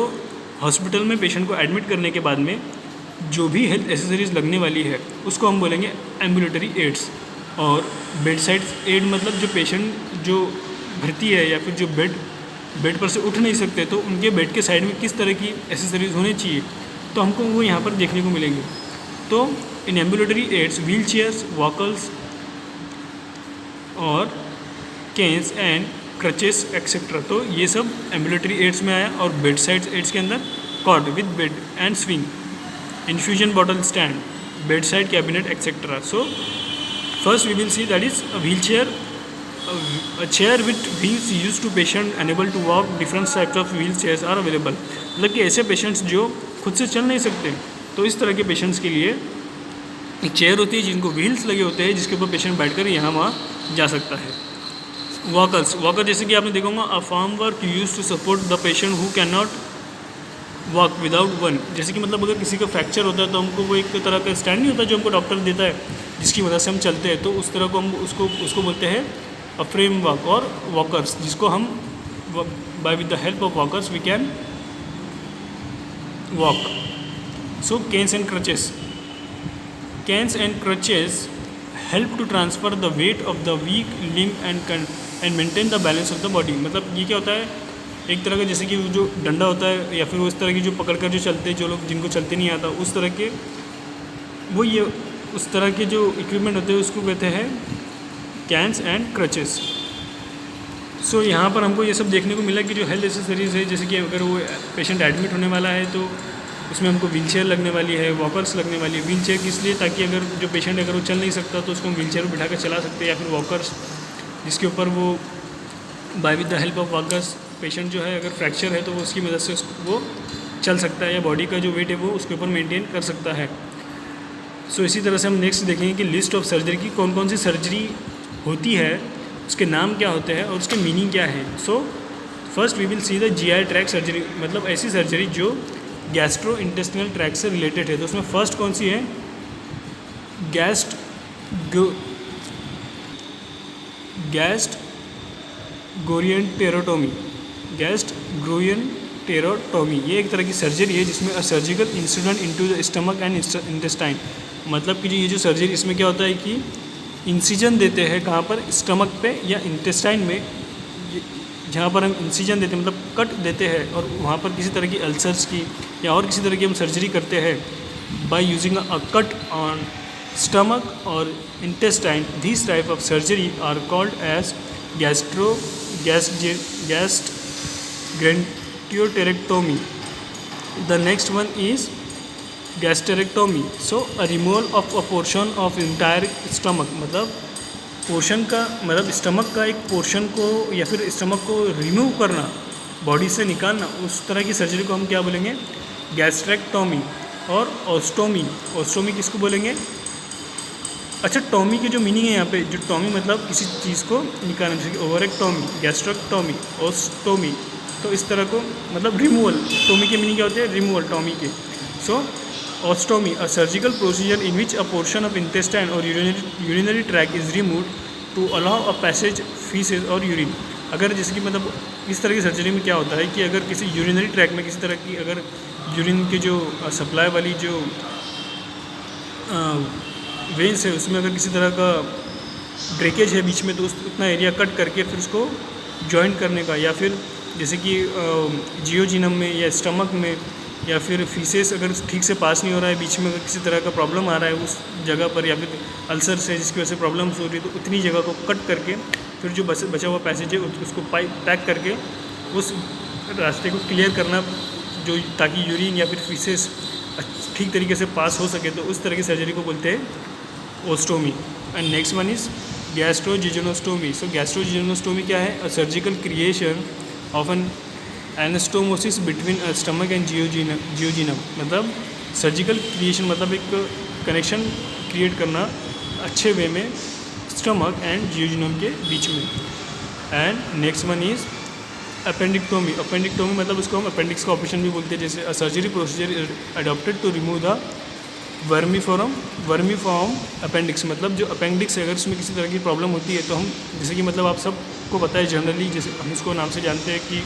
hospital में patient को admit करने के बाद में जो भी हेल्थ एसेसरीज लगने वाली है उसको हम बोलेंगे एम्बुलेटरी एड्स। और बेडसाइड एड मतलब जो पेशेंट जो भर्ती है या फिर जो बेड पर से उठ नहीं सकते तो उनके बेड के साइड में किस तरह की एसेसरीज होनी चाहिए तो हमको वो यहाँ पर देखने को मिलेंगे। तो इन एम्बुलेटरी एड्स व्हील चेयर्स, वॉकल्स और केन्स एंड क्रचेस एक्सेट्रा, तो ये सब एम्बुलेटरी एड्स में आया। और बेड साइड एड्स के अंदर cot with bed and swing, infusion bottle stand, bedside cabinet etcetera. So first we will see that is a wheelchair, a chair with wheels used to patient unable to walk. Different types of wheelchairs are available. मतलब कि ऐसे patients जो खुद से चल नहीं सकते, तो इस तरह के पेशेंट्स के लिए एक चेयर होती है जिनको व्हील्स लगे होते हैं, जिसके ऊपर पेशेंट बैठकर यहाँ वहाँ जा सकता है. वॉकर्स, वॉकर जैसे कि आपने देखा होगा, a frame walk use to support the patient who can not walk without one. जैसे कि मतलब अगर किसी का फ्रैक्चर होता है तो हमको वो एक तरह का स्टैंड नहीं होता जो हमको डॉक्टर देता है, जिसकी वजह से हम चलते हैं, तो उस तरह को हम उसको बोलते हैं अ फ्रेम वॉक और वॉकर्स, जिसको हम by with the help of walkers we can walk. So canes and crutches, canes and crutches help to transfer the weight of the weak limb and maintain the balance of the body. मतलब ये क्या होता है, एक तरह का जैसे कि जो डंडा होता है या फिर उस तरह की जो पकड़ कर जो चलते हैं, जो लोग जिनको चलते नहीं आता, उस तरह के वो ये उस तरह के जो इक्विपमेंट होते हैं उसको कहते हैं कैन्स एंड क्रचेस. सो यहाँ पर हमको ये सब देखने को मिला कि जो हेल्थ एसेसरीज़ है, जैसे कि अगर वो पेशेंट एडमिट होने वाला है तो उसमें हमको व्हील चेयर लगने वाली है, वॉकर्स लगने वाली है. व्हील चेयर किस लिए, ताकि अगर जो पेशेंट अगर वो चल नहीं सकता तो उसको हम व्हील चेयर पर बिठा कर चला सकते हैं, या फिर वॉकर्स जिसके ऊपर वो by with the help of walkers patient जो है अगर फ्रैक्चर है तो वो उसकी मदद से वो चल सकता है, या बॉडी का जो वेट है वो उसके ऊपर मेंटेन कर सकता है. सो इसी तरह से हम नेक्स्ट देखेंगे कि लिस्ट ऑफ सर्जरी की कौन कौन सी सर्जरी होती है, उसके नाम क्या होते हैं और उसके मीनिंग क्या है. So first we will see the GI tract surgery, मतलब ऐसी सर्जरी जो गैस्ट्रो इंटेस्टिनल ट्रैक से रिलेटेड है. तो उसमें फर्स्ट कौन सी है, गैस्ट्रोएंटेरोटोमी. गैस्ट्रोएंटेरोटोमी ये एक तरह की सर्जरी है जिसमें अ surgical incident into the stomach and intestine. मतलब कि ये जो सर्जरी, इसमें क्या होता है कि इंसिजन देते हैं कहाँ पर, स्टमक पे या इंटेस्टाइन में, जहाँ पर हम इंसिजन देते हैं मतलब कट देते हैं, और वहाँ पर किसी तरह की अल्सर्स की या और किसी तरह की हम सर्जरी करते हैं by using a cut on stomach और intestine. This type of surgery are called as gastroenterotomy. The next one is gastrectomy. So a removal of a portion of entire stomach, मतलब पोर्शन का मतलब stomach का एक portion को या फिर stomach को रिमूव करना, बॉडी से निकालना, उस तरह की सर्जरी को हम क्या बोलेंगे, गैस्ट्रेक्टोमी. और ऑस्टोमी, ऑस्टोमी किसको बोलेंगे, अच्छा टोमी की जो मीनिंग है यहाँ पे, जो टोमी मतलब किसी चीज़ को निकालना, जैसे कि ओवरेक्टोमी, गैस्ट्रेक्टोमी, ऑस्टोमी. तो इस तरह को मतलब रिमूवल, टोमी के मीनिंग क्या होते हैं, रिमूवल टोमी के. So ostomy, a surgical procedure in which a portion of intestine और urinary tract is removed to allow a passage faeces और यूरिन. अगर जैसे कि मतलब इस तरह की सर्जरी में क्या होता है कि अगर किसी यूरिनरी ट्रैक में किसी तरह की अगर यूरिन के जो सप्लाई वाली जो वेन्स है उसमें अगर किसी तरह का ब्रेकेज है बीच में, तो उतना एरिया कट करके फिर उसको जॉइंट करने का, या फिर जैसे कि जियोजिनम में या स्टमक में या फिर फीसेस अगर ठीक से पास नहीं हो रहा है, बीच में अगर किसी तरह का प्रॉब्लम आ रहा है उस जगह पर, या फिर अल्सर से जिसकी वजह से प्रॉब्लम्स हो रही है, तो उतनी जगह को कट करके फिर जो बचा हुआ पैसेज है उसको पैक करके उस रास्ते को क्लियर करना, जो ताकि यूरिन या फिर फीसेस ठीक तरीके से पास हो सके, तो उस तरह की सर्जरी को बोलते हैं ostomy. And next one is gastrojejunostomy. So gastrojejunostomy क्या है, a surgical creation of an anastomosis between stomach and jejunum. मतलब सर्जिकल क्रिएशन मतलब एक कनेक्शन क्रिएट करना अच्छे वे में स्टमक एंड जियोजिनम के बीच में. And next one is appendectomy. Appendectomy मतलब उसको हम अपेंडिक्स का ऑपरेशन भी बोलते हैं. जैसे a surgery procedure adopted to remove the vermiform appendix. मतलब जो अपेंडिक्स है अगर उसमें किसी तरह की प्रॉब्लम होती है तो हम, जैसे कि मतलब आप सबको पता है जनरली, जैसे हम इसको नाम से जानते हैं कि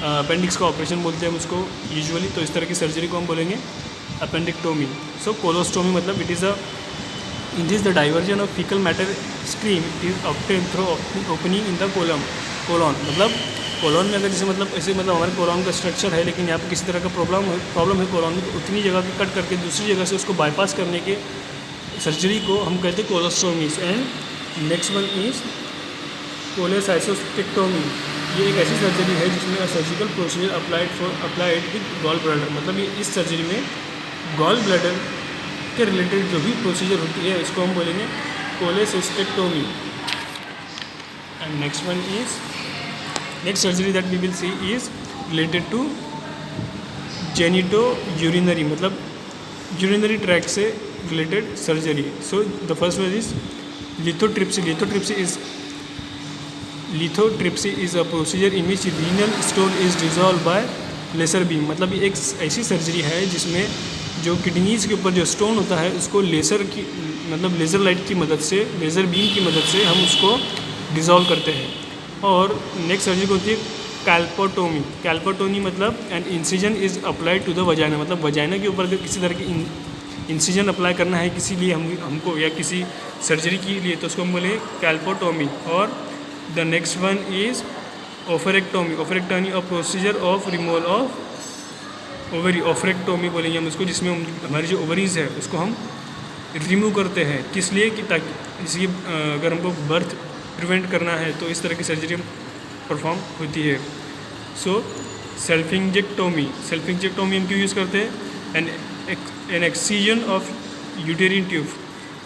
अपेंडिक्स का ऑपरेशन बोलते हैं हम उसको यूजुअली, तो इस तरह की सर्जरी को हम बोलेंगे अपेंडिक्टोमी. सो कोलोस्टोमी मतलब it is the diversion of faecal matter stream is obtain through opening in the colon. मतलब कोलॉन में अगर जैसे मतलब ऐसे मतलब हमारे कोलॉन का स्ट्रक्चर है, लेकिन यहाँ पे किसी तरह का प्रॉब्लम है कोलॉन में, तो उतनी जगह को कट करके दूसरी जगह से उसको बाईपास करने के सर्जरी को हम कहते हैं colostomy. And next one is cholecystectomy. ये एक ऐसी सर्जरी है जिसमें surgical procedure applied with gall bladder. मतलब ये इस सर्जरी में गॉल ब्लैडर के रिलेटेड जो भी प्रोसीजर होती है इसको हम बोलेंगे cholecystectomy. And next one is, next surgery that we will see is related to genitourinary, मतलब urinary tract से related surgery. So the first one is lithotripsy. Lithotripsy is a procedure in which renal stone is dissolved by laser beam. मतलब ये एक ऐसी surgery है जिसमें जो kidneys के ऊपर जो स्टोन होता है उसको लेज़र की, मतलब लेज़र लाइट की मदद से, लेज़र बीम की मदद से हम उसको डिज़ोल्व करते हैं. और नेक्स्ट सर्जरी होती है कैल्पोटोमी. कैल्पोटोमी मतलब an incision is applied to the vagina, मतलब वजाइना के ऊपर अगर किसी तरह की इंसिजन अप्लाई करना है किसी लिए हमको या किसी सर्जरी के लिए तो उसको हम बोलेंगे कैल्पोटोमी. और the next one is oophorectomy. Oophorectomy और procedure of removal of ovary. Oophorectomy बोलेंगे हम उसको, जिसमें हमारी जो ओवरीज है उसको हम रिमूव करते हैं. किस लिए कि ताकि इसकी अगर हमको बर्थ प्रिवेंट करना है तो इस तरह की सर्जरी परफॉर्म होती है. So self इंजेक्टोमी. सेल्फ इंजेक्टोमी हम क्यों यूज़ करते हैं? An excision of uterine tube,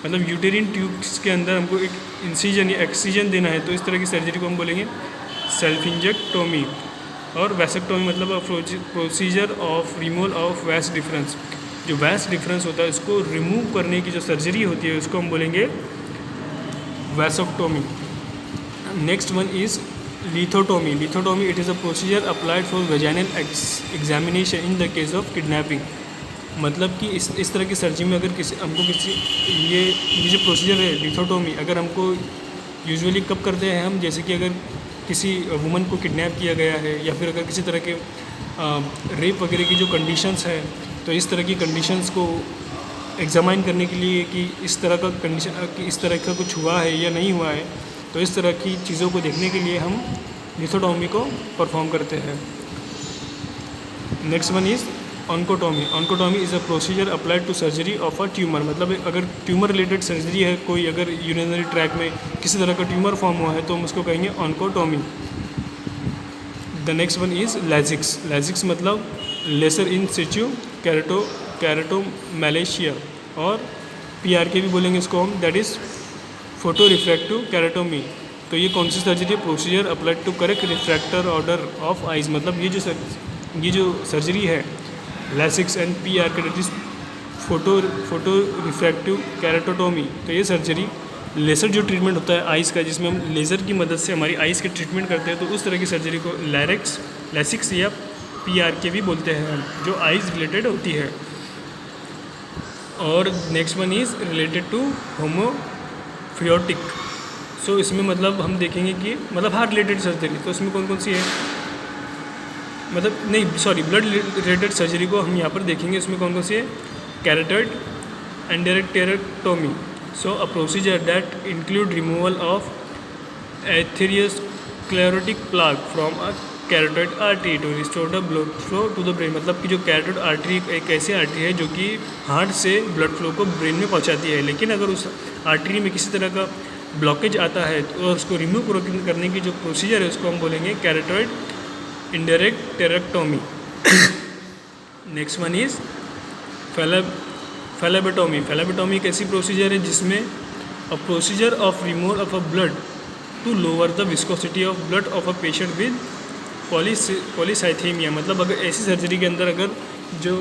मतलब यूटेरिन ट्यूब्स के अंदर हमको एक इंसीजन या एक्सीजन देना है तो इस तरह की सर्जरी को हम बोलेंगे सेल्फ इंजेक्टोमी. और वैसेक्टोमी मतलब प्रोसीजर ऑफ रिमूवल ऑफ वैस डिफरेंस. जो वैस डिफरेंस होता है उसको रिमूव करने की जो सर्जरी होती है उसको हम बोलेंगे vasectomy. Next one is lithotomy. Lithotomy it is a procedure applied for vaginal examination in the case of kidnapping. मतलब कि इस तरह की सर्जरी में अगर हमको ये जो प्रोसीजर है लिथोटोमी, अगर हमको यूजुअली कब करते हैं हम, जैसे कि अगर किसी वुमन को किडनैप किया गया है या फिर अगर किसी तरह के रेप वगैरह की जो कंडीशंस है तो इस तरह की कंडीशंस को एग्जामाइन करने के लिए कि इस तरह का कंडीशन कि इस तरह का कुछ हुआ है या नहीं हुआ है, तो इस तरह की चीज़ों को देखने के लिए हम लिथोटोमी को परफॉर्म करते हैं. Next one is oncotomy. Oncotomy is a procedure applied to surgery of a tumour. मतलब अगर ट्यूमर रिलेटेड सर्जरी है, कोई अगर यूरिनरी ट्रैक में किसी तरह का ट्यूमर फॉर्म हुआ है तो हम उसको कहेंगे oncotomy. The next one is LASIK. LASIK मतलब लेसर इन सिचू कैरेटोमैलेशिया, और PRK भी बोलेंगे इसको हम, that is photo refractive keratectomy. तो ये कौन सी सर्जरी है? Procedure applied to correct refractive ऑर्डर ऑफ आइज. मतलब ये जो सर्जरी है LASIK and PRK that is photo refractive keratotomy. तो ये सर्जरी लेज़र जो ट्रीटमेंट होता है आइज़ का, जिसमें हम लेज़र की मदद से हमारी आइज़ के ट्रीटमेंट करते हैं, तो उस तरह की सर्जरी को लैसिक्स या PRK भी बोलते हैं, जो आइज़ रिलेटेड होती है. और next one is related to haemopoietic. So इसमें मतलब हम देखेंगे कि मतलब हार्ट रिलेटेड सर्जरी, तो इसमें कौन कौन सी है, मतलब नहीं सॉरी ब्लड रिलेटेड सर्जरी को हम यहाँ पर देखेंगे. इसमें कौन कौन सी है? Carotid endarterectomy. So a procedure that include removal of atherosclerotic plaque from a carotid artery to restore the blood flow to the brain. मतलब कि जो कैरोटिड आर्टरी एक ऐसी आर्टरी है जो कि हार्ट से ब्लड फ्लो को ब्रेन में पहुंचाती है, लेकिन अगर उस आर्टरी में किसी तरह का ब्लॉकेज आता है तो उसको रिमूव करने की जो प्रोसीजर है उसको हम बोलेंगे carotid endarterectomy. Next one is phlebotomy. Phlebotomy एक ऐसी प्रोसीजर है जिसमें a procedure of removal of a blood to lower the viscosity of blood of a patient with polycythaemia. मतलब अगर ऐसी सर्जरी के अंदर अगर जो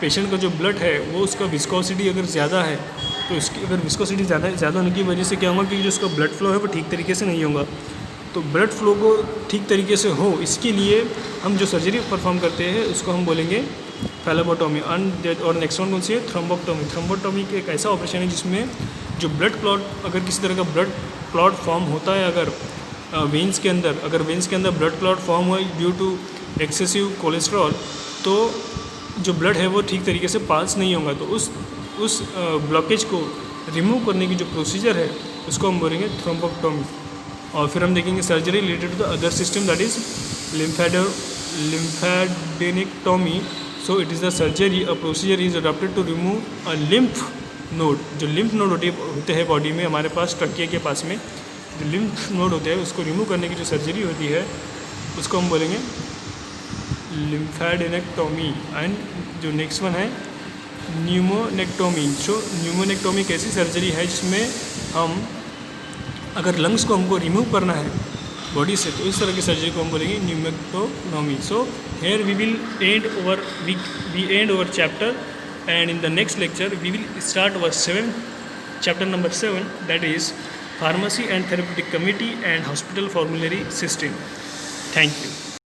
पेशेंट का जो ब्लड है वो उसका विस्कोसिटी अगर ज़्यादा है तो इसकी अगर विस्कोसिटी ज़्यादा होने की वजह से क्या होगा कि जो उसका ब्लड फ्लो है वो ठीक तरीके से नहीं होगा. तो ब्लड फ्लो को ठीक तरीके से हो इसके लिए हम जो सर्जरी परफॉर्म करते हैं उसको हम बोलेंगे फैलेबोटोमी. और नेक्स्ट वन कौन सी है? थ्रोम्बोटोमी. थ्रोम्बोटोमी एक ऐसा ऑपरेशन है जिसमें जो ब्लड क्लॉट, अगर किसी तरह का ब्लड क्लॉट फॉर्म होता है अगर वेंस के अंदर, अगर वेंस के अंदर ब्लड क्लॉट फॉर्म हुआ ड्यू टू एक्सेसिव कोलेस्ट्रॉल, तो जो ब्लड है वो ठीक तरीके से पास नहीं होगा. तो उस ब्लॉकेज को रिमूव करने की जो प्रोसीजर है उसको हम बोलेंगे थ्रोम्बोटोमी. और फिर हम देखेंगे surgery related to the other system that is lymphadenectomy. So it is the surgery a procedure is adopted to remove a lymph node. जो लिम्फ नोड होते हैं बॉडी में, हमारे पास ट्रकिया के पास में जो लिम्फ नोड होते हैं उसको रिमूव करने की जो सर्जरी होती है उसको हम बोलेंगे लिम्फेडेनेक्टोमी. एंड जो नेक्स्ट वन है न्यूमोनेक्टोमी। सो न्यूमोनेक्टोमी एक ऐसी सर्जरी है जिसमें हम अगर लंग्स को हमको रिमूव करना है बॉडी से, तो इस तरह की सर्जरी को हम बोलेंगे pneumonectomy. So here we will end our chapter, and in the next lecture we will start our chapter number 7, that is pharmacy and therapeutic committee and hospital formulary system. Thank you.